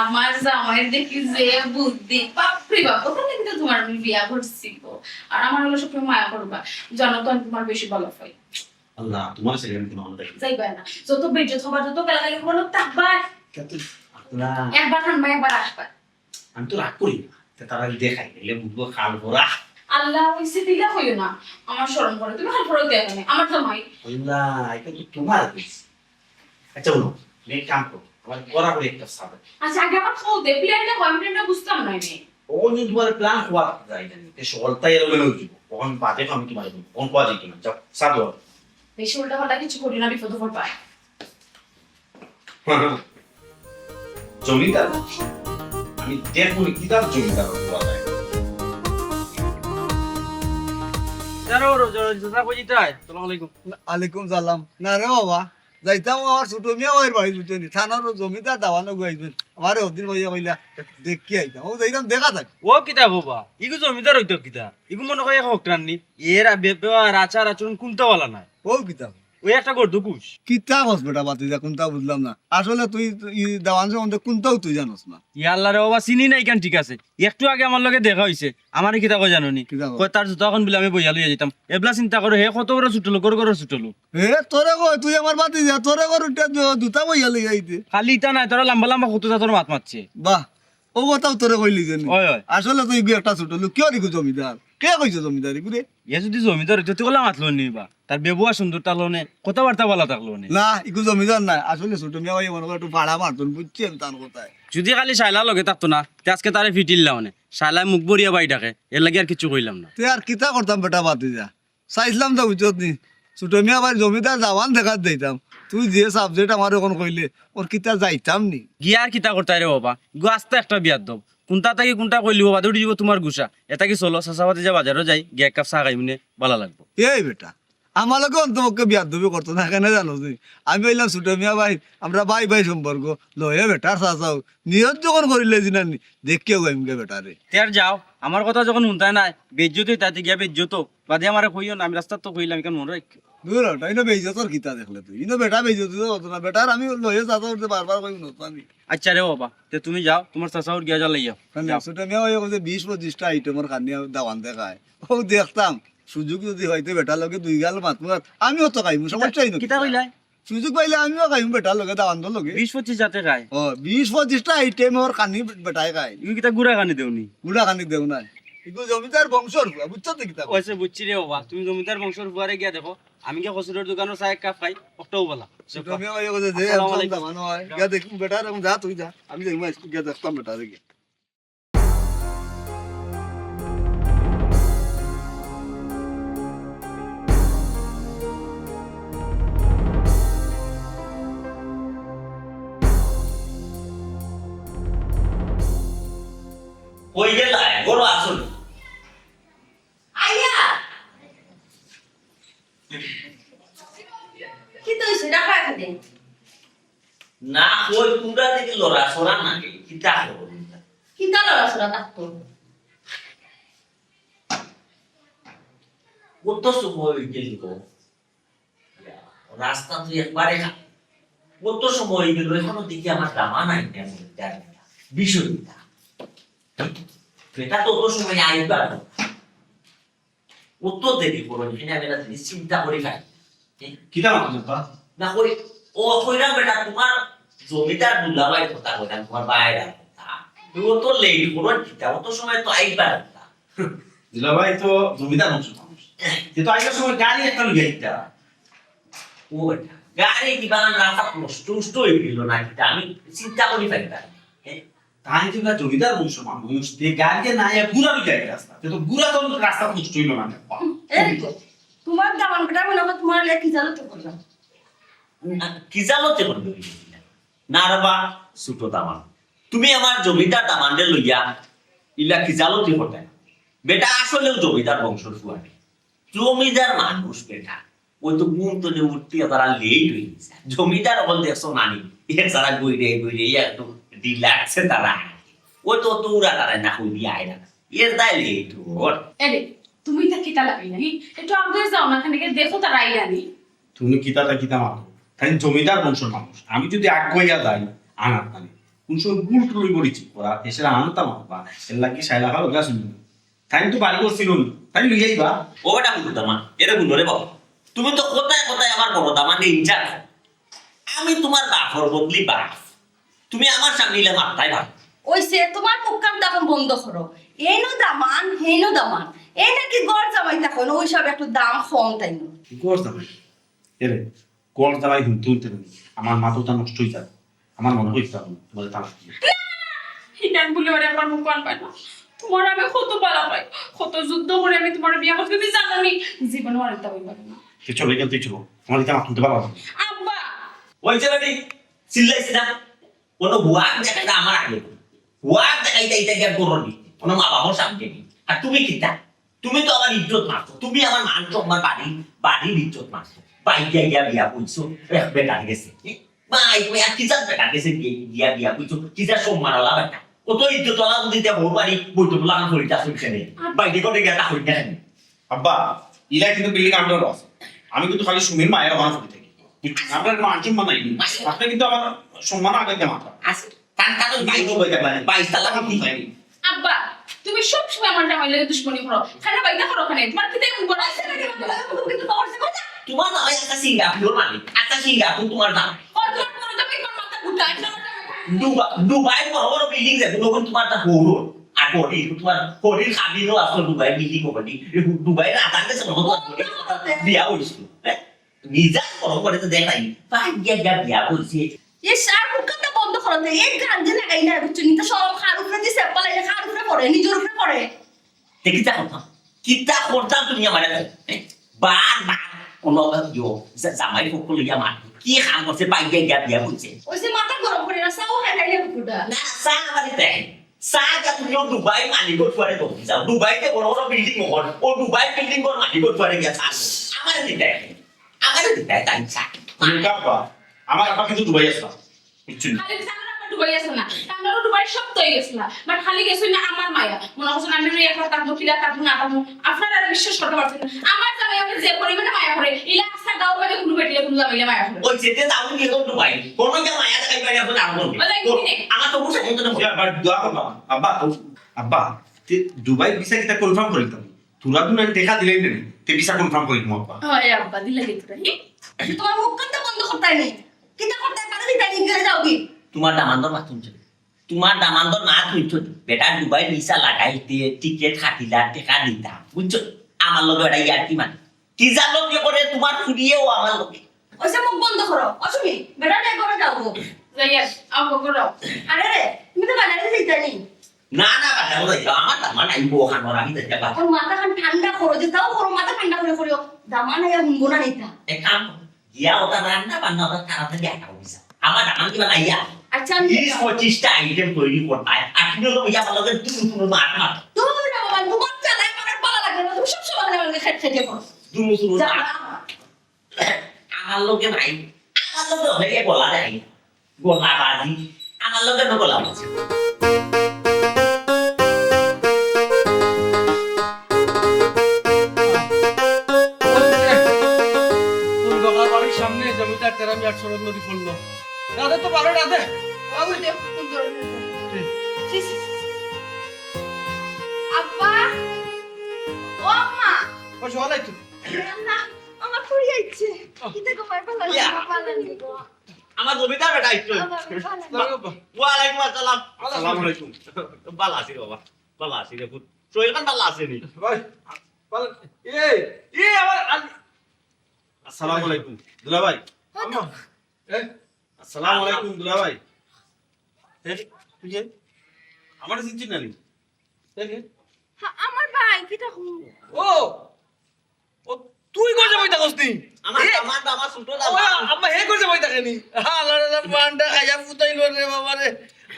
[SPEAKER 6] আমার জামাই দেখি যে বুদ্ধি বাপরে বাপ ওটা কিন্তু তোমার আমি বিয়া করছি গো আর আমার হলো সব মায়া করবা জানো তো আমি তোমার বেশি ভালো পাই
[SPEAKER 3] আল্লাহ তোমার ছেলে আমি তোমার দেখি
[SPEAKER 6] যাইবা না যত বেজ্জত হবার যত গালাগালি হলো তাকবা
[SPEAKER 3] কত আল্লাহ
[SPEAKER 6] একবার খানবা একবার আসবা
[SPEAKER 3] আমি তো রাগ করি না তারা দেখাই এলে বুঝবো খাল ভরা
[SPEAKER 6] আল্লাহ হইছে দিলা হইও না আমার শরম করে তুমি খাল ফরক দেখো না আমার জামাই
[SPEAKER 3] আল্লাহ এটা তো তোমার কইছি আচ্ছা বলো নেক কাম করো আমার করা করে একটা সাথে
[SPEAKER 6] আচ্ছা আগে আমার খাও দে প্ল্যানটা হয় প্ল্যানটা বুঝতাম না আমি
[SPEAKER 3] ও যদি তোমার প্ল্যান হওয়া যায় না তে সলতাই এলো মেলো দিব কোন বাদে আমি তোমার কোন কোয়া দিই না যাও সাদো
[SPEAKER 6] বেশি উল্টা পাল্টা কিছু করি না বিপদ পড়বা
[SPEAKER 3] জমিদার আমি দেখবো কি তার জমিদার হওয়া যায়
[SPEAKER 5] যারো জোতা কইতাই আসসালামু আলাইকুম
[SPEAKER 7] আলাইকুম সালাম না রে বাবা যাইতাম আমার ছোট মিয়া ওই বাড়ি বুঝছেন থানার জমিদার দাওয়ানো গাইবেন আমার ওদিন ভাইয়া কইলা দেখি আইতাম ও যাইতাম দেখা থাক
[SPEAKER 5] ও কিতা বাবা ইগু জমিদার হইতো কিতা ইগু মনে কয় হকরাননি এর ব্যবহার আচার আচরণ কোনটা বলা নাই
[SPEAKER 7] ও কিতাব
[SPEAKER 5] ওই একটা গর্দ কুশ
[SPEAKER 7] কিতাব হসপিটাল বাতি যা কোনটা বুঝলাম না আসলে তুই দাওয়ান সম্বন্ধে কোনটাও তুই জানোস না
[SPEAKER 5] ইয়াল্লা রে বাবা চিনি নাই কেন ঠিক আছে একটু আগে আমার লগে দেখা হইছে আমার কিতা কই জানোনি
[SPEAKER 7] কিতা কয়?
[SPEAKER 5] কয় তার জুতাখন বলে আমি বইয়া লইয়া যেতাম এবলা চিন্তা করে হে কত বড় ছুটলো করে ছুটলো
[SPEAKER 7] এ তোরে কই তুই আমার বাতি যা তোরে কর দুটা বইয়া লই আইতে
[SPEAKER 5] খালি ইটা নাই তোরা লম্বা লম্বা কত জাতর মাত মারছে
[SPEAKER 7] বাহ ও কথাও তোরে কইলি জানি
[SPEAKER 5] ওই ওই
[SPEAKER 7] আসলে তুই একটা ছোট লোক কিয় দিকু জমিদার কে কইছো জমিদারি করে
[SPEAKER 8] এ যদি জমিদার হইতো তো কলা মাতলো নিবা তার ব্যবহার সুন্দর তাহলে নে কথাবার্তা বলা থাকলো নে
[SPEAKER 7] না ইকু জমিদার নাই আসলে ছোট মিয়া ভাই মনে করো একটু ভাড়া মারতুন বুঝছি আমি তার কথায়
[SPEAKER 8] যদি খালি শাইলা লগে থাকতো না তে আজকে তারে ফিটিল্লাম নে শাইলা মুখ বরিয়া বাই ডাকে এর লাগে আর কিছু কইলাম না
[SPEAKER 7] তে আর কিতা করতাম বেটা বাতি যা চাইছিলাম তো বুঝছত নি ছোট মিয়া ভাই জমিদার জওয়ান দেখাত দিতাম তুই যে সাবজেক্ট আমার এখন কইলে ওর কিতা যাইতাম নি
[SPEAKER 8] গিয়া আর কিতা করতে রে বাবা গো আস্তে একটা বিয়ার দব কোনটা থাকি কোনটা কইলি বাবা দৌড়ি যাব তোমার গুসা এটা কি চলো চাচাবাতি যা বাজারও যাই গিয়া এক কাপ চা খাই মানে ভালো লাগবো
[SPEAKER 7] এই বেটা আমার লোক অন্তপক্ষে বিয়ার দবি করতো না কেন জানো তুই আমি বললাম ছোট মিয়া ভাই আমরা ভাই ভাই সম্পর্ক লয়ে বেটার চাচাও নিয়ত যখন করিলে জিনানি দেখিও গাইমকে বেটারে
[SPEAKER 8] তের যাও আমার কথা যখন শুনতাই নাই বেজ্জতই তাতে গিয়া বেজ্জত বাদে আমারে কইও না আমি রাস্তার তো কইলাম কেন মনে রাখ
[SPEAKER 7] দূর হটা ইনো বেইজতর কিতা দেখলে তুই ইনো বেটা বেইজত হতো না বেটার আমি লয়ে চাচা উঠতে বারবার কই নতানি
[SPEAKER 8] আচ্ছা রে বাবা তে তুমি যাও তোমার চাচাওর গিয়া যা লইয়া
[SPEAKER 7] ছোট মিয়া ভাই কইছে 20-25টা আইটেমের খানিয়া দাওয়ান দেখায় ও দেখতাম সুযোগ যদি হয়তো বেটার লগে দুই গাল মাতমু আমিও তো খাইমু সমস্যাই না
[SPEAKER 8] কিতা কইলাই
[SPEAKER 7] সুযোগ পাইলে আমিও খাইমু বেটার লগে দাওয়ান দর লগে
[SPEAKER 8] 20-25 যাতে খায়
[SPEAKER 7] ও 20-25টা আইটেমের খানি বেটায় খায়
[SPEAKER 8] তুমি কিতা গুড়া কানি দেওনি
[SPEAKER 7] গুড়া খানি দেও না ইগো জমিদার বংশর বুঝছো তো কিতা
[SPEAKER 8] ওইসে বুঝছি রে বাবা তুমি জমিদার বংশের ফুয়ারে গিয়া দেখো আমি কে কসুরের দোকানে চা এক কাপ খাই অক্টাও বলা
[SPEAKER 7] ছোট মিয়া ভাই কইছে যে
[SPEAKER 8] আসসালামু
[SPEAKER 7] একদম
[SPEAKER 8] আলাইকুম।
[SPEAKER 7] দাওয়ানো হয় গিয়া দেখুন বেটার এবং যা তুই যা আমি দেখবো গিয়া দেখতাম বেটারে গিয়া
[SPEAKER 1] কই গেলা গরো আসল
[SPEAKER 4] আইয়া কি তো হইছে রাখা খাতে
[SPEAKER 1] না কই তোমরা দেখি লড়া সরা নাকি কিতা করো
[SPEAKER 4] কি তা লড়াছড়া থাকতো
[SPEAKER 1] কত সময় গেল গো রাস্তা তুই একবারে কত সময় গেল এখনো দেখি আমার দামা নাই বিষয়টা এটা তো অত সময় আইবার কত দেরি করো এখানে আমি রাত্রি চিন্তা করে খাই
[SPEAKER 3] কিতা মাতো বা
[SPEAKER 1] না কই ও কইরা বেটা তোমার জমিদার দুলাভাই কথা কইরা তোমার বাইরা কথা তুই তো লেট করো কিতা অত সময় তো আইবার না
[SPEAKER 3] দিলা ভাই তো জমিদার বংশ মানুষ কিন্তু আগের সময় গাড়ি একটা লইয়া আইতা
[SPEAKER 1] ও বেটা গাড়ি দিবা না রাস্তা নষ্ট হয়ে গেল না কিতা আমি চিন্তা করি ফেলতাম
[SPEAKER 3] তাই তো না জমিদার বংশ মানুষ তে গাড়ি না আইয়া গুড়া লইয়া আইতা রাস্তা তো গুড়া তো রাস্তা নষ্ট হইল না
[SPEAKER 4] এই তো, তোমার দামান বেটা মনে হয় তোমার লে কি জানো তো করলাম
[SPEAKER 1] কি জানোতে করবে না রাবা ছোট দামান তুমি আমার জমিদার দামানরে লইয়া ইলা কি জালোতে করতে বেটা আসলেও জমিদার বংশের ফুয়ানি জমিদার মানুষ বেটা ওই তো গুণ তো উঠতে তারা লেট হয়ে গেছে জমিদার বল দেখছো নানি এছাড়া গইরে একটু রিল্যাক্সে তারা ওই তো তোরা তারা না হইলি আয় না এর দায় লেট ওর
[SPEAKER 6] এরে তুমি তা কিতা লাগি নাই একটু আগে যাও না খানে দেখো তার আইরানি
[SPEAKER 3] তুমি কিতাটা কিতা মাতো তাই জমিদার বংশ মানুষ আমি যদি আগ কইয়া যাই আনাত নানি কোন সময় ভুল টুলি করেছি ওরা এসে আনতাম বা এর লাগি সাইলা খাও গ্লাস শুনি তাই তো বাড়ি করছিল তাই লইয়াই বা
[SPEAKER 1] ও বেটা বুঝো দামা এটা বুঝো রে বাবা তুমি তো কোথায় কোথায় আমার বড় দামানে ইনচার্জ আমি তোমার বাপর বদলি বাপ তুমি আমার সামনে ইলে মারতাই ভাব
[SPEAKER 4] ওইসে তোমার মুখ কাম তখন বন্ধ করো এইনো দামান হেনো দামান এই নাকি গড় জামাই তখন ওইসব একটু দাম কম তাই না
[SPEAKER 3] গড় যাবে এরে গড় যাবাই হুনতে আমার মাথাটা নষ্ট হয়ে যাবে আমার মনে হইছে তোমার তালাক
[SPEAKER 6] হিনান বলে ওরে আমার মুখ আনবে না তোমার আমি কত বালা পাই কত যুদ্ধ করে আমি তোমার বিয়া করতে তুমি জানো নি জীবনে আর একটা পাইবা না
[SPEAKER 3] তুই চলে গেল তুই চলো আমার এটা শুনতে পারবো না
[SPEAKER 6] আব্বা
[SPEAKER 1] ওই যে বেটি চিল্লাইছি না কোনো বুয়াক দেখাইতে আমার আগে বুয়াক দেখাইতে এটা গিয়ে করনি কোনো মা বাবার সামনে নেই আর তুমি কিতা তুমি তো আমার ইজ্জত মারছো তুমি আমার মান সম্মান বাড়ির ইজ্জত মারছো বাইকে গিয়া বিয়া বুঝছো বেটা গেছে ভাই তুমি আর কিজার বেটা গেছে গিয়া বিয়া বুঝছো কিজার সম্মান হলা বেটা কত ইজ্জত হলা দিতে হো পারি বইতো লাগান করিতে আসুন সেনে বাইকে করে গিয়া হই না
[SPEAKER 3] আব্বা ইলা কিন্তু বিল্ডিং আমরাও আছে আমি কিন্তু খালি সুমির মায়ের ওখানে ফুটে থাকি আপনার মান সম্মান নাই আপনি কিন্তু আমার সম্মান আগে দিয়ে মাথা
[SPEAKER 1] আছে কান কান বাইকে বইতে পারে 22 তালা কি হয়নি
[SPEAKER 6] আব্বা তুমি সব সময় আমার জামাই লাগে দুশ্মনী করো খানা বাইনা করো খানে তোমার কি তাই মুখ আছে নাকি
[SPEAKER 1] তোমার নামে একটা সিঙ্গাপুর মালিক একটা সিঙ্গাপুর তোমার নাম
[SPEAKER 6] কত বড় তুমি কোন মাথা গুটা
[SPEAKER 1] দুবাই বড় বড় বিল্ডিং দেখো তখন তোমার তা হলো আর হরি তোমার হরির খাবিরও আসলো দুবাই বিল্ডিং হরি দুবাই রাজাকে বিয়া হইছিল নিজা গরম করে তো দেখাই গিয়া বিয়া হইছে
[SPEAKER 4] এ সার মুখটা বন্ধ করতে এক গান দিয়ে লাগাই না বুঝছো নি তো সব খার উপরে দিছে পালাইলে খার উপরে পড়ে নিজের উপরে পড়ে
[SPEAKER 1] কিতা করতাম কিতা করতাম তুমি আমার বার কোনো জামাই সকল ইয়া মার কি খাম করছে গিয়া বিয়া হইছে
[SPEAKER 4] ওই যে মাথা গরম করে না সাও খাইলে বুকুটা
[SPEAKER 1] না চা আমাদের দেখেন চা তুমিও দুবাই মালিক ফুয়ারে দৌড়ি যাও দুবাইতে বড় বড় বিল্ডিং হল ও দুবাই বিল্ডিং বড় মালিক ফুয়ারে গিয়া চা আমার দেখেন তাই চা
[SPEAKER 3] আমার আব্বা কিন্তু দুবাই আসলাম বুঝছেন
[SPEAKER 6] খালি সামনে আমরা ডুবাই আছে না আমরা ডুবাই সব তো হয়ে গেছিল বাট খালি গেছে না আমার মায়া মনে হচ্ছে আমি একটা তাকবো কিলা তাকবো না তাকবো আপনারা আর বিশ্বাস করতে পারছেন না আমার জামাই আমি যে পরিমাণে মায়া করে ইলা আস্থা গাঁও বাড়ি কোনো বেটিলে কোনো জামাইলে মায়া করে
[SPEAKER 1] ওই যেতে যাও কি কোন দুবাই কোন কে মায়া দেখাই পারে আপনি আর বলবেন আমার তো বুঝে মতো না
[SPEAKER 3] আবার দোয়া করবা আব্বা আব্বা তে দুবাই ভিসা কিটা কনফার্ম করি তুমি তোরা তো না দেখা দিলেই না তে ভিসা কনফার্ম করি মু আব্বা
[SPEAKER 6] হয় আব্বা দিলে দিতে
[SPEAKER 4] তোমার মুখটা বন্ধ করতে নেই কিটা করতে পারে দিতা নি করে যাও কি
[SPEAKER 1] তোমার দামান্দর না তুলছো তোমার দামান্দর না তুলছো বেটা দুবাই ভিসা লাগাই দিয়ে টিকেট কাটিলা টাকা দিতা বুঝছো আমার লগে এটা ইয়ার কি মানে কি জানো কি করে তোমার ফুরিয়েও আমার লগে
[SPEAKER 4] ওই যে মুখ বন্ধ করো অসুমি বেটা নে করে যাও গো
[SPEAKER 6] যাইয়া আব্বা করো
[SPEAKER 4] আরে রে তুমি তো বাজারে দিতা নি
[SPEAKER 1] না না বাটা বলে আমার দামান আই বো খানোর আমি দেখতে পাবো
[SPEAKER 4] ওর মাথা খান ঠান্ডা করো যে তাও করো মাথা ঠান্ডা করে করিও দামান আয়া হুনবো না নিতা
[SPEAKER 1] এক কাম গিয়া ওটা রান্না বান্না ওটা তাড়াতাড়ি আটা হইছে আমার দামান কি বানাইয়া
[SPEAKER 4] আচ্ছা আমি
[SPEAKER 1] 20-25টা আইটেম তৈরি করতে হয় আপনি লোক ইয়া ভালো করে তুমি মার মার
[SPEAKER 4] দূর না বাবা তোমার চালাই আমার ভালো লাগে না তুমি সব সময় আমাকে খেতে খেতে করো
[SPEAKER 1] তুমি
[SPEAKER 4] যা
[SPEAKER 1] আমার লোকে নাই আমার লোকে হয়ে গলা দেয় গলা বাজি আমার লোকে তো গলা বাজি
[SPEAKER 5] তোর দোকান বাড়ির সামনে জমিদার তেরামি আর সরদ নদী পড়লো রাধে তো ভালো রাধে
[SPEAKER 4] আব্বা ও আম্মা
[SPEAKER 5] ও সকালাই তো
[SPEAKER 4] না আমার ফুরি আইছে কিতে ঘুমাই ভালো লাগে ভালো লাগে
[SPEAKER 1] আমার জমিদার বেটা একটু ওয়ালাইকুম আসসালাম
[SPEAKER 3] আসসালামু আলাইকুম
[SPEAKER 1] ভালো আছি বাবা ভালো আছি রে পুত শরীর কান ভালো আছে নি
[SPEAKER 5] ভাই ভালো এই আমার
[SPEAKER 3] আসসালামু আলাইকুম দুলা ভাই
[SPEAKER 5] আম্মা এ
[SPEAKER 3] আসসালামু আলাইকুম দুলা ভাই তুই কে আমার চিনছিস না নি
[SPEAKER 5] দেখে
[SPEAKER 4] আমার ভাই কিটা হুম
[SPEAKER 5] ও ও তুই কই যাবই তাকস নি
[SPEAKER 1] আমার বাবা ছোট
[SPEAKER 5] ও আম্মা হে কই যাবই তাকে নি আল্লাহ আল্লাহ মান্ডা খাইয়া ফুটাইলো রে বাবা রে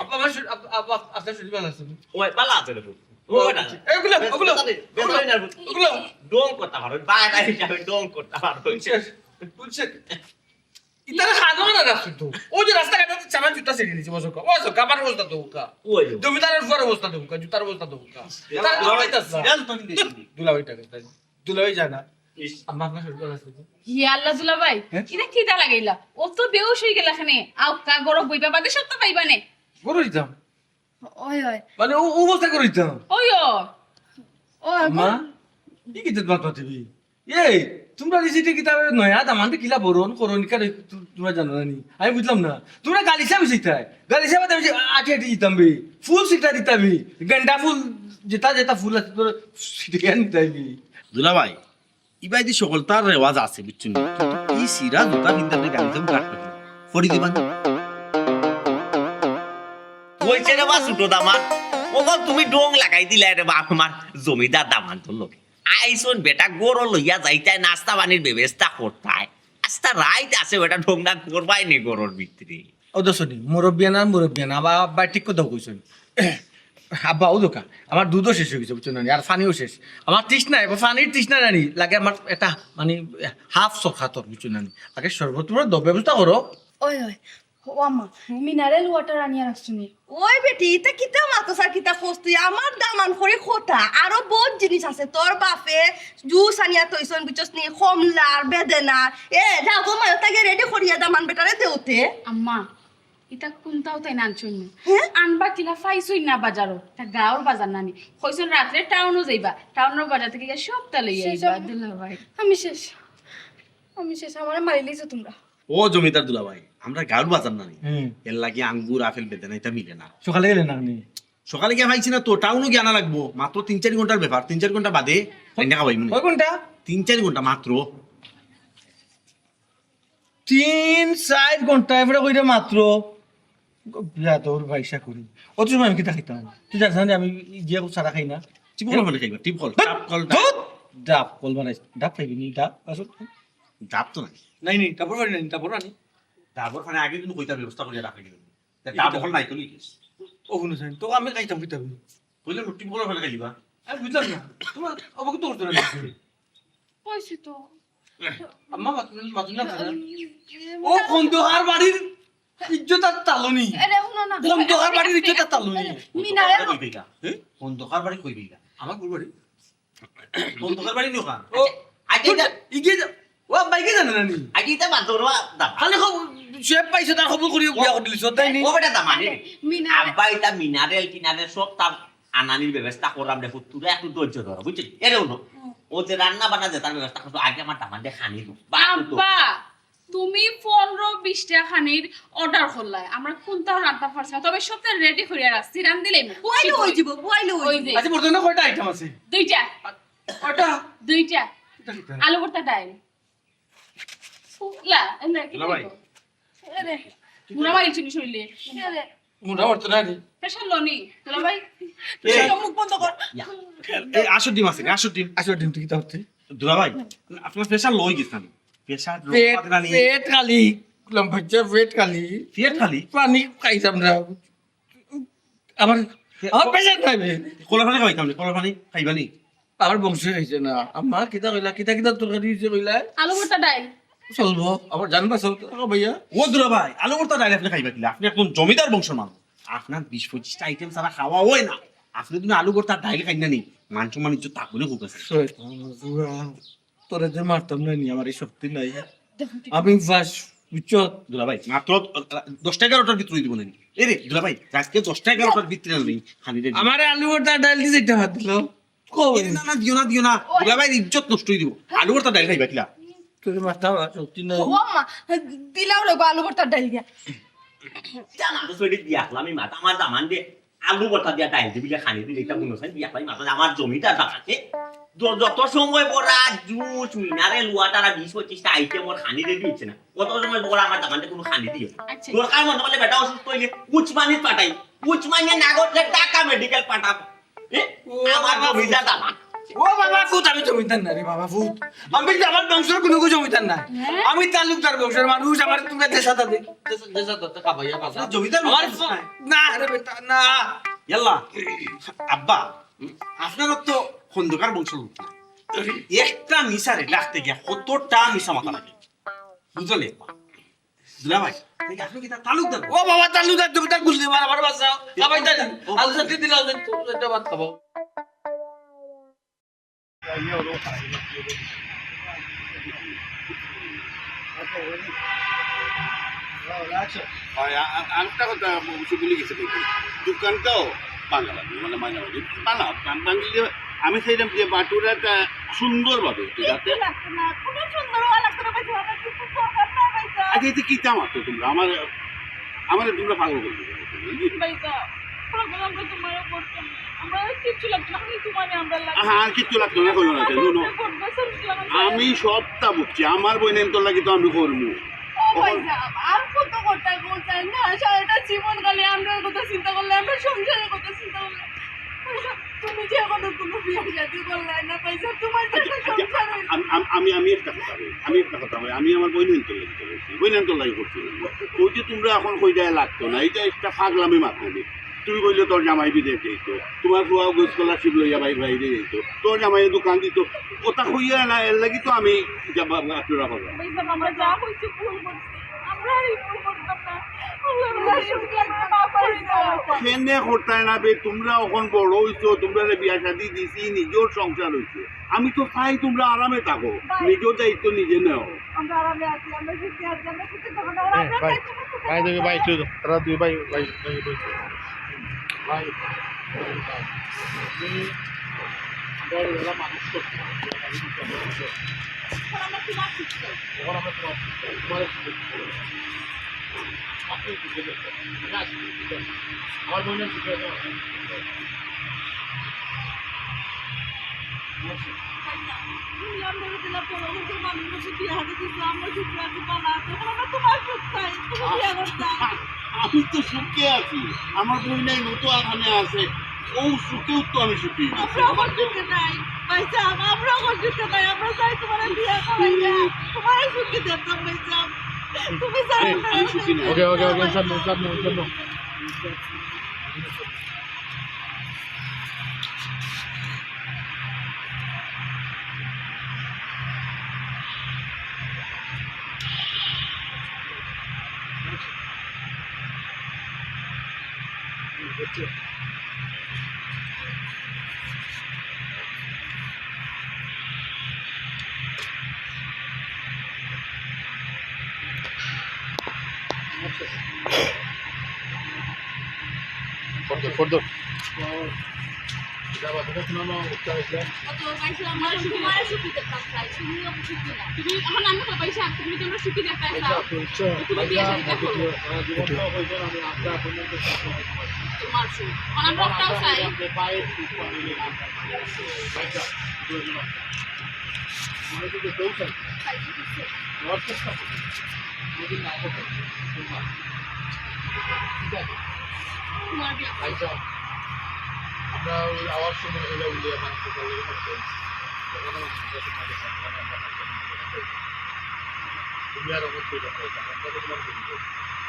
[SPEAKER 5] আব্বা আমার আব্বা আপনার শরীর ভালো আছে
[SPEAKER 1] ওই ভালো আছে রে পুত
[SPEAKER 5] এগুলো ওগুলো
[SPEAKER 1] বেতন না
[SPEAKER 5] ওগুলো
[SPEAKER 1] ডং করতে পারো বাইরে হিসাবে ডং করতে পারো
[SPEAKER 5] বুঝছে ইতারা খাদো না রাস্তা তো ও যে রাস্তা কাটা চানা জুতা ছেড়ে দিছে বসো ও সব কাবার অবস্থা তো কা
[SPEAKER 1] ওই
[SPEAKER 5] জমিদারের ফর অবস্থা তো কা জুতার অবস্থা তো কা তার দুলাইতাছ দুলাইটা দুলাই জানা আম্মা আপনার শরীর ভালো আছে
[SPEAKER 6] হি আল্লাহ দুলা ভাই এটা কিটা লাগাইলা ও তো বেউস হয়ে গেলা খানে আও কা গরব বইবা বাদে সব তো পাইবানে
[SPEAKER 5] বড় দিতাম
[SPEAKER 4] ওই ওই
[SPEAKER 5] মানে ও অবস্থা করে দিতাম
[SPEAKER 6] ওইও
[SPEAKER 4] ও
[SPEAKER 5] মা কি কিতে বাত পাতিবি এই তোমরা রিসিটে কিতাবে নয়া দামানতে কিলা বরণ করনিকা তোমরা জানো না নি আমি বুঝলাম না তোমরা গালিসা বিছিতাই গালিসা বাদে আমি আটি আটি দিতাম বে ফুল সিটা দিতাবি গেন্ডা ফুল যেটা ফুল আছে তোর সিটা নিতাবি
[SPEAKER 3] দুলা ভাই ইবাই দি সকল তার রেওয়াজ আছে বুঝছেন এই সিরা জুতা বিন্দাতে গালিতে কাটবে ফড়ি দিবান
[SPEAKER 1] ওই ছেলে বা ছোট দামান ওগো তুমি ডং লাগাই দিলে রে বাপ আমার জমিদার দামান তোর লোক আইসন বেটা গরো লইয়া যাইতাই নাস্তা পানির ব্যবস্থা করতাই আস্তা রাইত আছে বেটা ঢোংনা করবাই নি গরোর ভিতরে
[SPEAKER 5] ও দশনি মুরব্বিয়ানা আবার ঠিক কথা কইছেন আব্বা ও দোকা আমার দুধও শেষ হয়ে গেছে বুঝছো না আর পানিও শেষ আমার তৃষ্ণা এবার পানির তৃষ্ণা নানি লাগে আমার এটা মানে হাফ চখা তোর বুঝছো না আগে শরবত ব্যবস্থা করো
[SPEAKER 4] ওই ওই ও আম্মা মিনারেল ওয়াটার আনিয়া রাখছুনি ওই বেটি এটা কিতা মাতো স্যার কিতা খোস্তুই আমার দামান করে খোটা আরো বহুত জিনিস আছে তোর বাপে জুস আনিয়া তৈছন বুঝছস নি কমলার বেদেনার এ যাও গো মায়ো তাকে রেডি করিয়া দামান বেটারে দেউতে
[SPEAKER 6] আম্মা এটা কোনটাও তাই না আনছুন
[SPEAKER 4] হ্যাঁ?
[SPEAKER 6] আনবা কিলা ফাইছুই না বাজারও তা গাঁওর বাজার নানি কইছুন রাত্রে টাউনও যাইবা টাউনের বাজার থেকে গিয়ে সবটা লইয়া আইবা দুলা ভাই
[SPEAKER 4] আমি শেষ আমারে মারি লইছো তোমরা
[SPEAKER 3] ও জমিদার দুলা ভাই আমরা গাউর বাজার না নি এর লাগি আঙ্গুর আপেল বেদানা এটা মিলে না
[SPEAKER 5] সকালে গেলে না নি
[SPEAKER 9] সকালে গিয়ে পাইছি না তো টাউনও গিয়ে আনা লাগবো মাত্র 3-4 ঘন্টার ব্যাপার 3-4 ঘন্টা বাদে রান্না খাওয়াই মনে
[SPEAKER 5] কয় ঘন্টা
[SPEAKER 9] 3-4 ঘন্টা মাত্র
[SPEAKER 5] 3-4 ঘন্টা এবারে কইরা মাত্র বিয়া তোর পয়সা করি অত সময় আমি কিতা খাইতাম তুই জানিস না যে আমি যে সারা খাই না
[SPEAKER 9] টিপকল ফেলে খাইবা টিপকল টাপ কল
[SPEAKER 5] ডাব কল বানাই ডাব খাইবি নি ডাব আসল
[SPEAKER 9] ডাব তো নাই
[SPEAKER 5] নাই নি ডাবর বাড়ি নাই ডাবর আনি
[SPEAKER 9] ডাবর খানে আগে কিন্তু কইতার ব্যবস্থা করে রাখা গেল ডাব হল নাই তো লিখিস
[SPEAKER 5] ও শুনে শুন তো আমি খাইতাম কিতাব
[SPEAKER 9] কইলে টিপকল ফেলে খাইবা
[SPEAKER 5] আমি বুঝলাম না তোমার অবগত করতে না
[SPEAKER 2] কইছি তো
[SPEAKER 5] আম্মা মাতুন না ও খন্দকার বাড়ির ইজ্জত আর তালনি
[SPEAKER 4] আরে শুনো না
[SPEAKER 5] খন্দকার বাড়ির ইজ্জত আর তালনি
[SPEAKER 4] মিনারে
[SPEAKER 9] কইবিগা খন্দকার বাড়ি কইবিগা
[SPEAKER 5] আমার গুল বাড়ি
[SPEAKER 9] খন্দকার বাড়ি নিও খান
[SPEAKER 5] ও
[SPEAKER 1] আগে
[SPEAKER 5] ইগে ও বাইকে জানে না নি
[SPEAKER 1] আগে তা বাদর দাম
[SPEAKER 5] খালি শেপ পাইছে তার খবর করি বিয়া করে দিলিস তাই নি
[SPEAKER 1] ও বেটা দামানি
[SPEAKER 2] মিনারে
[SPEAKER 1] আব্বা এটা মিনারেল টিনারেল সব তার আনানির ব্যবস্থা করাম দেখো তুই একটু ধৈর্য ধর বুঝছিস এরেও না ও যে রান্না বান্না যে তার ব্যবস্থা করতো আগে আমার দামান দিয়ে খানি তো
[SPEAKER 2] আব্বা তুমি 15-20টা খানির অর্ডার করলাই আমরা কোনটাও রান্না পারছি না তবে সবটা রেডি করে রাখছি রান দিলেই
[SPEAKER 4] বইলে হই যাব বইলে
[SPEAKER 2] ওই
[SPEAKER 4] হই
[SPEAKER 2] যে
[SPEAKER 5] আচ্ছা বর্তমানে কয়টা আইটেম আছে
[SPEAKER 2] দুইটা
[SPEAKER 5] ওটা
[SPEAKER 2] দুইটা আলু ভর্তা ডাইল লা এমরা কি
[SPEAKER 9] দুলাভাই।
[SPEAKER 2] আরে মুনা মারি চিনি শরীরে আরে
[SPEAKER 5] মুন্ডা বর্তমানে আনি
[SPEAKER 2] প্রেশার লনি তোলা ভাই
[SPEAKER 4] মুখ বন্ধ কর
[SPEAKER 9] এই আসর ডিম আছে আসর ডিম
[SPEAKER 5] আসলে ডিম কি হচ্ছে
[SPEAKER 9] দুলা ভাই আপনার প্রেসার লই গেছেন প্রেসার
[SPEAKER 5] পেট পেট খালি লম্বাচ্চা পেট খালি
[SPEAKER 9] পেট খালি
[SPEAKER 5] পানি খাইতাম না আমার আমার পেশা খাইবে
[SPEAKER 9] কলা পানি খাইতাম কলা পানি খাইবানি
[SPEAKER 5] আমার বংশ হয়েছে না আমার কিতা কইলা কিতা কিতা তরকারি হয়েছে কইলা
[SPEAKER 2] আলু ভর্তা ডাইল
[SPEAKER 5] চলবো আমার জানবা চলতো ভাইয়া
[SPEAKER 9] ও দুলা ভাই আলু ভর্তা ডাইল আপনি খাইবা কিলা আপনি একদম জমিদার বংশের মানুষ আপনার 20-25টা আইটেম ছাড়া খাওয়া হয় না আপনি তুমি আলু ভর্তা ডাইল খাই না নি মাংস মানিজ্য তাকবলে খুব আছে
[SPEAKER 5] তোরে যে মারতাম না নি আমার এই শক্তি নাই আমি বাস বুঝছ
[SPEAKER 9] দুলা ভাই মাত্র 10-11টার ভিতরে দিব না এ রে দুলা ভাই আজকে 10-11টার ভিতরে নেই খালি রে
[SPEAKER 5] আমার আলু ভর্তা ডাল দিয়ে যেটা হাত দিল কই
[SPEAKER 9] না না দিও না দুলা ভাই ইজ্জত নষ্ট হয়ে দিব আলু ভর্তা ডাইল খাইবা কিলা
[SPEAKER 5] তোরে মারতাম শক্তি নাই
[SPEAKER 4] ও মা দিলাও রে আলু ভর্তা ডাল দিয়া
[SPEAKER 1] জানা তো সইডি দিয়া আমি মাথা আমার দামান দিয়ে আলু ভর্তা দিয়া ডাইল দিবি খানি দিলে এটা মনে হয় দিয়া ভাই মাথা আমার জমিটা আছে যত সময় পড়া জুস মিনারেল ওয়াটার 20-25টা আইটেম ওর খানি রেডি হচ্ছে না কত সময় পড়া আমার দামানতে কোনো খানি দিও
[SPEAKER 2] আচ্ছা
[SPEAKER 1] দরকার মনে হলে বেটা অসুস্থ হইলে উচমানি পাঠাই উচমানি না করলে টাকা মেডিকেল পাঠাবো আমার জমিটা দামান
[SPEAKER 5] ও বাবা ফুট আমি জমিদার না রে বাবা ফুট আমি তো আমার বংশের কোনো জমিদার না আমি তালুকদার বংশের মানুষ আমার তুমি দেশাতা দেশাতা খাবাইয়া বাবা
[SPEAKER 9] জমিদার
[SPEAKER 5] আমার না রে বেটা না
[SPEAKER 9] ইয়াল্লা আব্বা আপনার তো খন্দকার বংশ লোক না। একটা মিশারে লাগতে গিয়া কতটা মিশা মাথা লাগে বুঝলে দুলা ভাই আপনি কি তার তালুকদার
[SPEAKER 5] ও বাবা তালুকদার তুমি তার গুলি মার আমার বাসা খাবাই তালি আলু সাথে দিলাও তো এটা ভাত খাবো
[SPEAKER 10] আরেকটা কথা বলে গেছে দোকানটাও বাংলা লাগবে মানে মাইনা লাগবে বানাও বাঙালি আমি চাইলাম যে বাটুরাটা সুন্দরভাবে যাতে
[SPEAKER 4] কোনো সুন্দর ওয়া লাগতো না ভাই আমার কিছু দরকার না ভাই
[SPEAKER 10] আগে এতে কি চাও তো তোমরা আমার তোমরা পাগল করবে
[SPEAKER 2] ভাইজা প্রোগ্রাম তো তোমার করতাম আমরা কিছু লাগতো না তোমার আমরা লাগতো
[SPEAKER 10] হ্যাঁ আর কিচ্ছু লাগতো না কোনো না শুনো আমি সবটা বুঝছি আমার বইনের তোর লাগি তো আমি করবো
[SPEAKER 4] ও ভাই আর কত কথা বলছেন না সারাটা জীবন কালে আমরা কথা চিন্তা করলে আমরা সংসারের কথা চিন্তা করলে তুমি যে কোনো বিয়ে শাদী করলে না পয়সা তোমার জন্য সংসার
[SPEAKER 10] আমি একটা কথা বলি আমি আমার বইনের তোর লাগি করেছি বইনের তোর লাগি করছি ওই যে তোমরা এখন কই যায় লাগতো না এটা একটা ফাগলামি মাধ্যমে তুমি কইলে তোর জামাই বিদেশ যেত তোমার ফুয়া স্কলারশিপ লইয়া বাইরে যেত তোর জামাই দোকান দিত ওটা হইয়া না এর লাগি তো আমি আচরা করলাম
[SPEAKER 2] ভাইজা আমরা যা হইছে ভুল করছি আমরা আর ভুল করতাম না
[SPEAKER 10] কেনে করতাই না বে তোমরা এখন বড় হইছো তোমরা বিয়া শাদি দিছি নিজের সংসার হইছে আমি তো চাই তোমরা আরামে থাকো নিজের দায়িত্ব নিজে নেও
[SPEAKER 4] আমরা আরামে আছি আমরা সুখে আছি আমরা সুখে থাকো না আমরা
[SPEAKER 11] ভাই দেখি ভাই চলো তারা দুই ভাই ভাই ভাই বড়বেলা মানুষ করতে
[SPEAKER 2] আমরা তোমার ঠিক
[SPEAKER 11] তখন আমরা তোমার আমার বোনের সুখে
[SPEAKER 4] তুমি আমরা দিলা পড়ো কিন্তু মানুষ বসে বিয়ে হাতে দিছো আমরা সুখে আছি বালা তখন আমরা তোমার সুখ চাই তুমি বিয়ে করতে
[SPEAKER 10] আমি তো সুখে আছি আমার বই নাই নতো আখানে আছে ও সুখেও তো আমি সুখী
[SPEAKER 4] আমরা আমার সুখে নাই পয়সা আমরা আমার সুখে নাই আমরা চাই তোমার বিয়ে করাইয়া তোমার সুখে দেখতাম পয়সা তুমি চাই
[SPEAKER 10] আমি সুখী না
[SPEAKER 11] ওকে ওকে ওকে সামনে সামনে সামনে ফর্দ যাবা তো শোনো উত্তর আছে
[SPEAKER 2] অত পয়সা আমরা তোমার সুখী দেখতাম চাই তুমিও সুখী না তুমি এখন আমি তো পয়সা তুমি তো আমরা সুখী দেখতাম চাও তুমি বিয়ে শাদী করো
[SPEAKER 11] জীবনটা হইছে আমি আপনার পর্যন্ত
[SPEAKER 2] তোমার সুখ এখন আমরা একটাও চাই
[SPEAKER 11] পায়ে সুখ পাইলে পয়সা মানে তো দেউ চাই নট চেষ্টা করো যদি না করো তোমার ঠিক আছে
[SPEAKER 2] তোমার বিয়ে
[SPEAKER 11] পয়সা আমরা ওই আওয়াজ শুনে হলে উলিয়া মানুষ করে করতে তুমি আর অবশ্যই করে পয়সা আমরা তো তোমার করি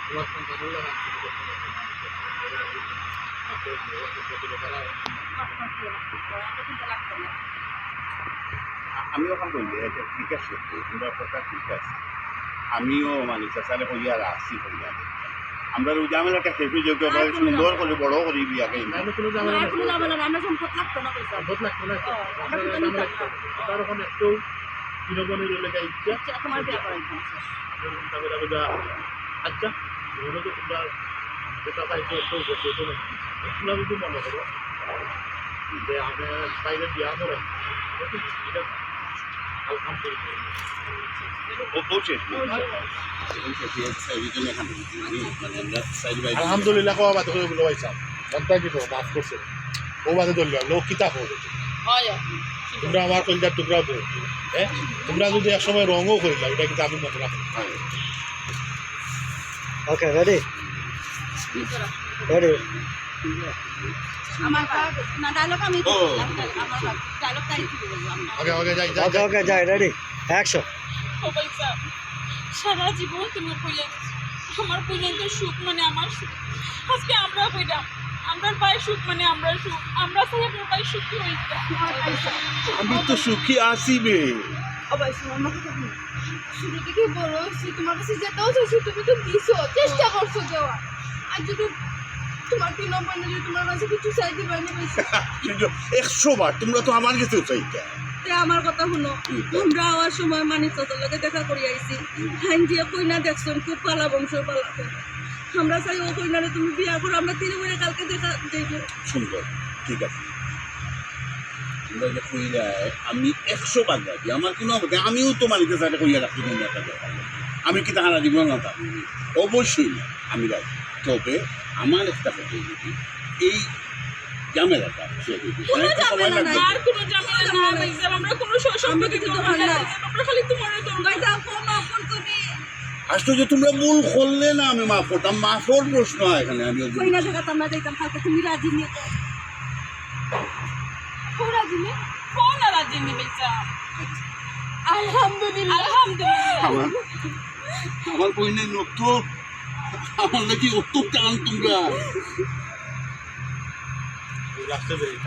[SPEAKER 11] তোমার কোন কারণে না
[SPEAKER 10] আমি ওখান বলি এটা ঠিক আছে তোমরা কথা ঠিক আছে আমিও মানে চাচারে কইয়া আসছি কইয়া আমরা ওই ঝামেলাটা খেপে যেতে পারি সুন্দর করে বড় করি বিয়াকে
[SPEAKER 11] আমি কোনো ঝামেলা না
[SPEAKER 4] কোনো যাবে না আমরা সম্পদ লাগতো না পয়সা
[SPEAKER 11] সম্পদ লাগতো না তার ওখানে একটু বিনোদনের লেগে ইচ্ছা
[SPEAKER 4] আচ্ছা তোমার বিয়ে করাইতাম
[SPEAKER 11] আচ্ছা ধরো তো তোমরা যেটা চাইছো একটু বসে তোমরা যদি মনে করো যে আমি বাইরে বিয়া করে এটা আলহামদুলিল্লাহ কোয়া বাদ করে বলো ভাইসা মনটা কি মাফ করছে ও বাদে ধরলাম লোক কিতাব হবে তোমরা আমার কলজার টুকরা বউ হ্যাঁ তোমরা যদি একসময় রঙও করিলাম এটা কিন্তু আমি মতো রাখি
[SPEAKER 5] ওকে রেডি রেডি
[SPEAKER 4] আমার না ডায়লগ আমি আমার ডায়লগ তাই কি বলবো আমরা
[SPEAKER 11] ওকে ওকে যাই
[SPEAKER 5] ওকে ওকে যাই রেডি অ্যাকশন
[SPEAKER 2] ও পয়সা সারা জীবন তুমি কইলে আমার কইলে সুখ মানে আমার সুখ আজকে আমরা কইলাম আমরা পাই সুখ মানে আমরা সুখ আমরা চাই আপনার পাই সুখী হইতে
[SPEAKER 10] আমি তো সুখী আছি বে
[SPEAKER 4] অবশ্যই আমার কথা শুনো শুরু থেকে বড় হয়েছি তোমার কাছে যেটাও চাইছি তুমি তো দিছো চেষ্টা করছো দেওয়া আর যদি তোমার 3 নম্বর যদি তোমার কাছে কিছু চাই দিবা না পয়সা
[SPEAKER 10] কিন্তু 100 বার তোমরা তো আমার কাছে চাইতা
[SPEAKER 4] তে আমার কথা শুনো আমরা আওয়ার সময় মানিক চাচার লগে দেখা করি আইছি হান দিয়ে কইনা দেখছন খুব পালা বংশ পালা আমরা চাই ও কইনারে তুমি বিয়া করো আমরা তিন বইরে কালকে দেখা দেব
[SPEAKER 10] সুন্দর ঠিক আছে তোমরা যে কইলা আমি 100 বার যাই আমার কোনো হবে আমিও তোমার কাছে সাথে কইয়া রাখছি না আমি কি তাহারা দিব না তা অবশ্যই না আমি রাই তবে আমার একটা কথা এই ঝামেলাটা
[SPEAKER 2] কোনো ঝামেলা নাই আর কোনো ঝামেলা না পয়সা আমরা কোনো সম্পত্তি তো না আমরা খালি তোমার দরকার
[SPEAKER 4] ভাই ফোন অফ তুমি
[SPEAKER 10] আশ্চর্য তোমরা ভুল করলে না আমি মাফ করতাম মাফর প্রশ্ন এখানে আমি
[SPEAKER 4] কইনা দেখা তোমরা দেখতাম কালকে তুমি রাজি নিয়ে
[SPEAKER 2] কোন রাজি নে কোন রাজি নে পয়সা আলহামদুলিল্লাহ আলহামদুলিল্লাহ
[SPEAKER 10] আমার বইনে নত আমার নাকি অত টান তোমরা
[SPEAKER 11] রাখতে বেরিয়ে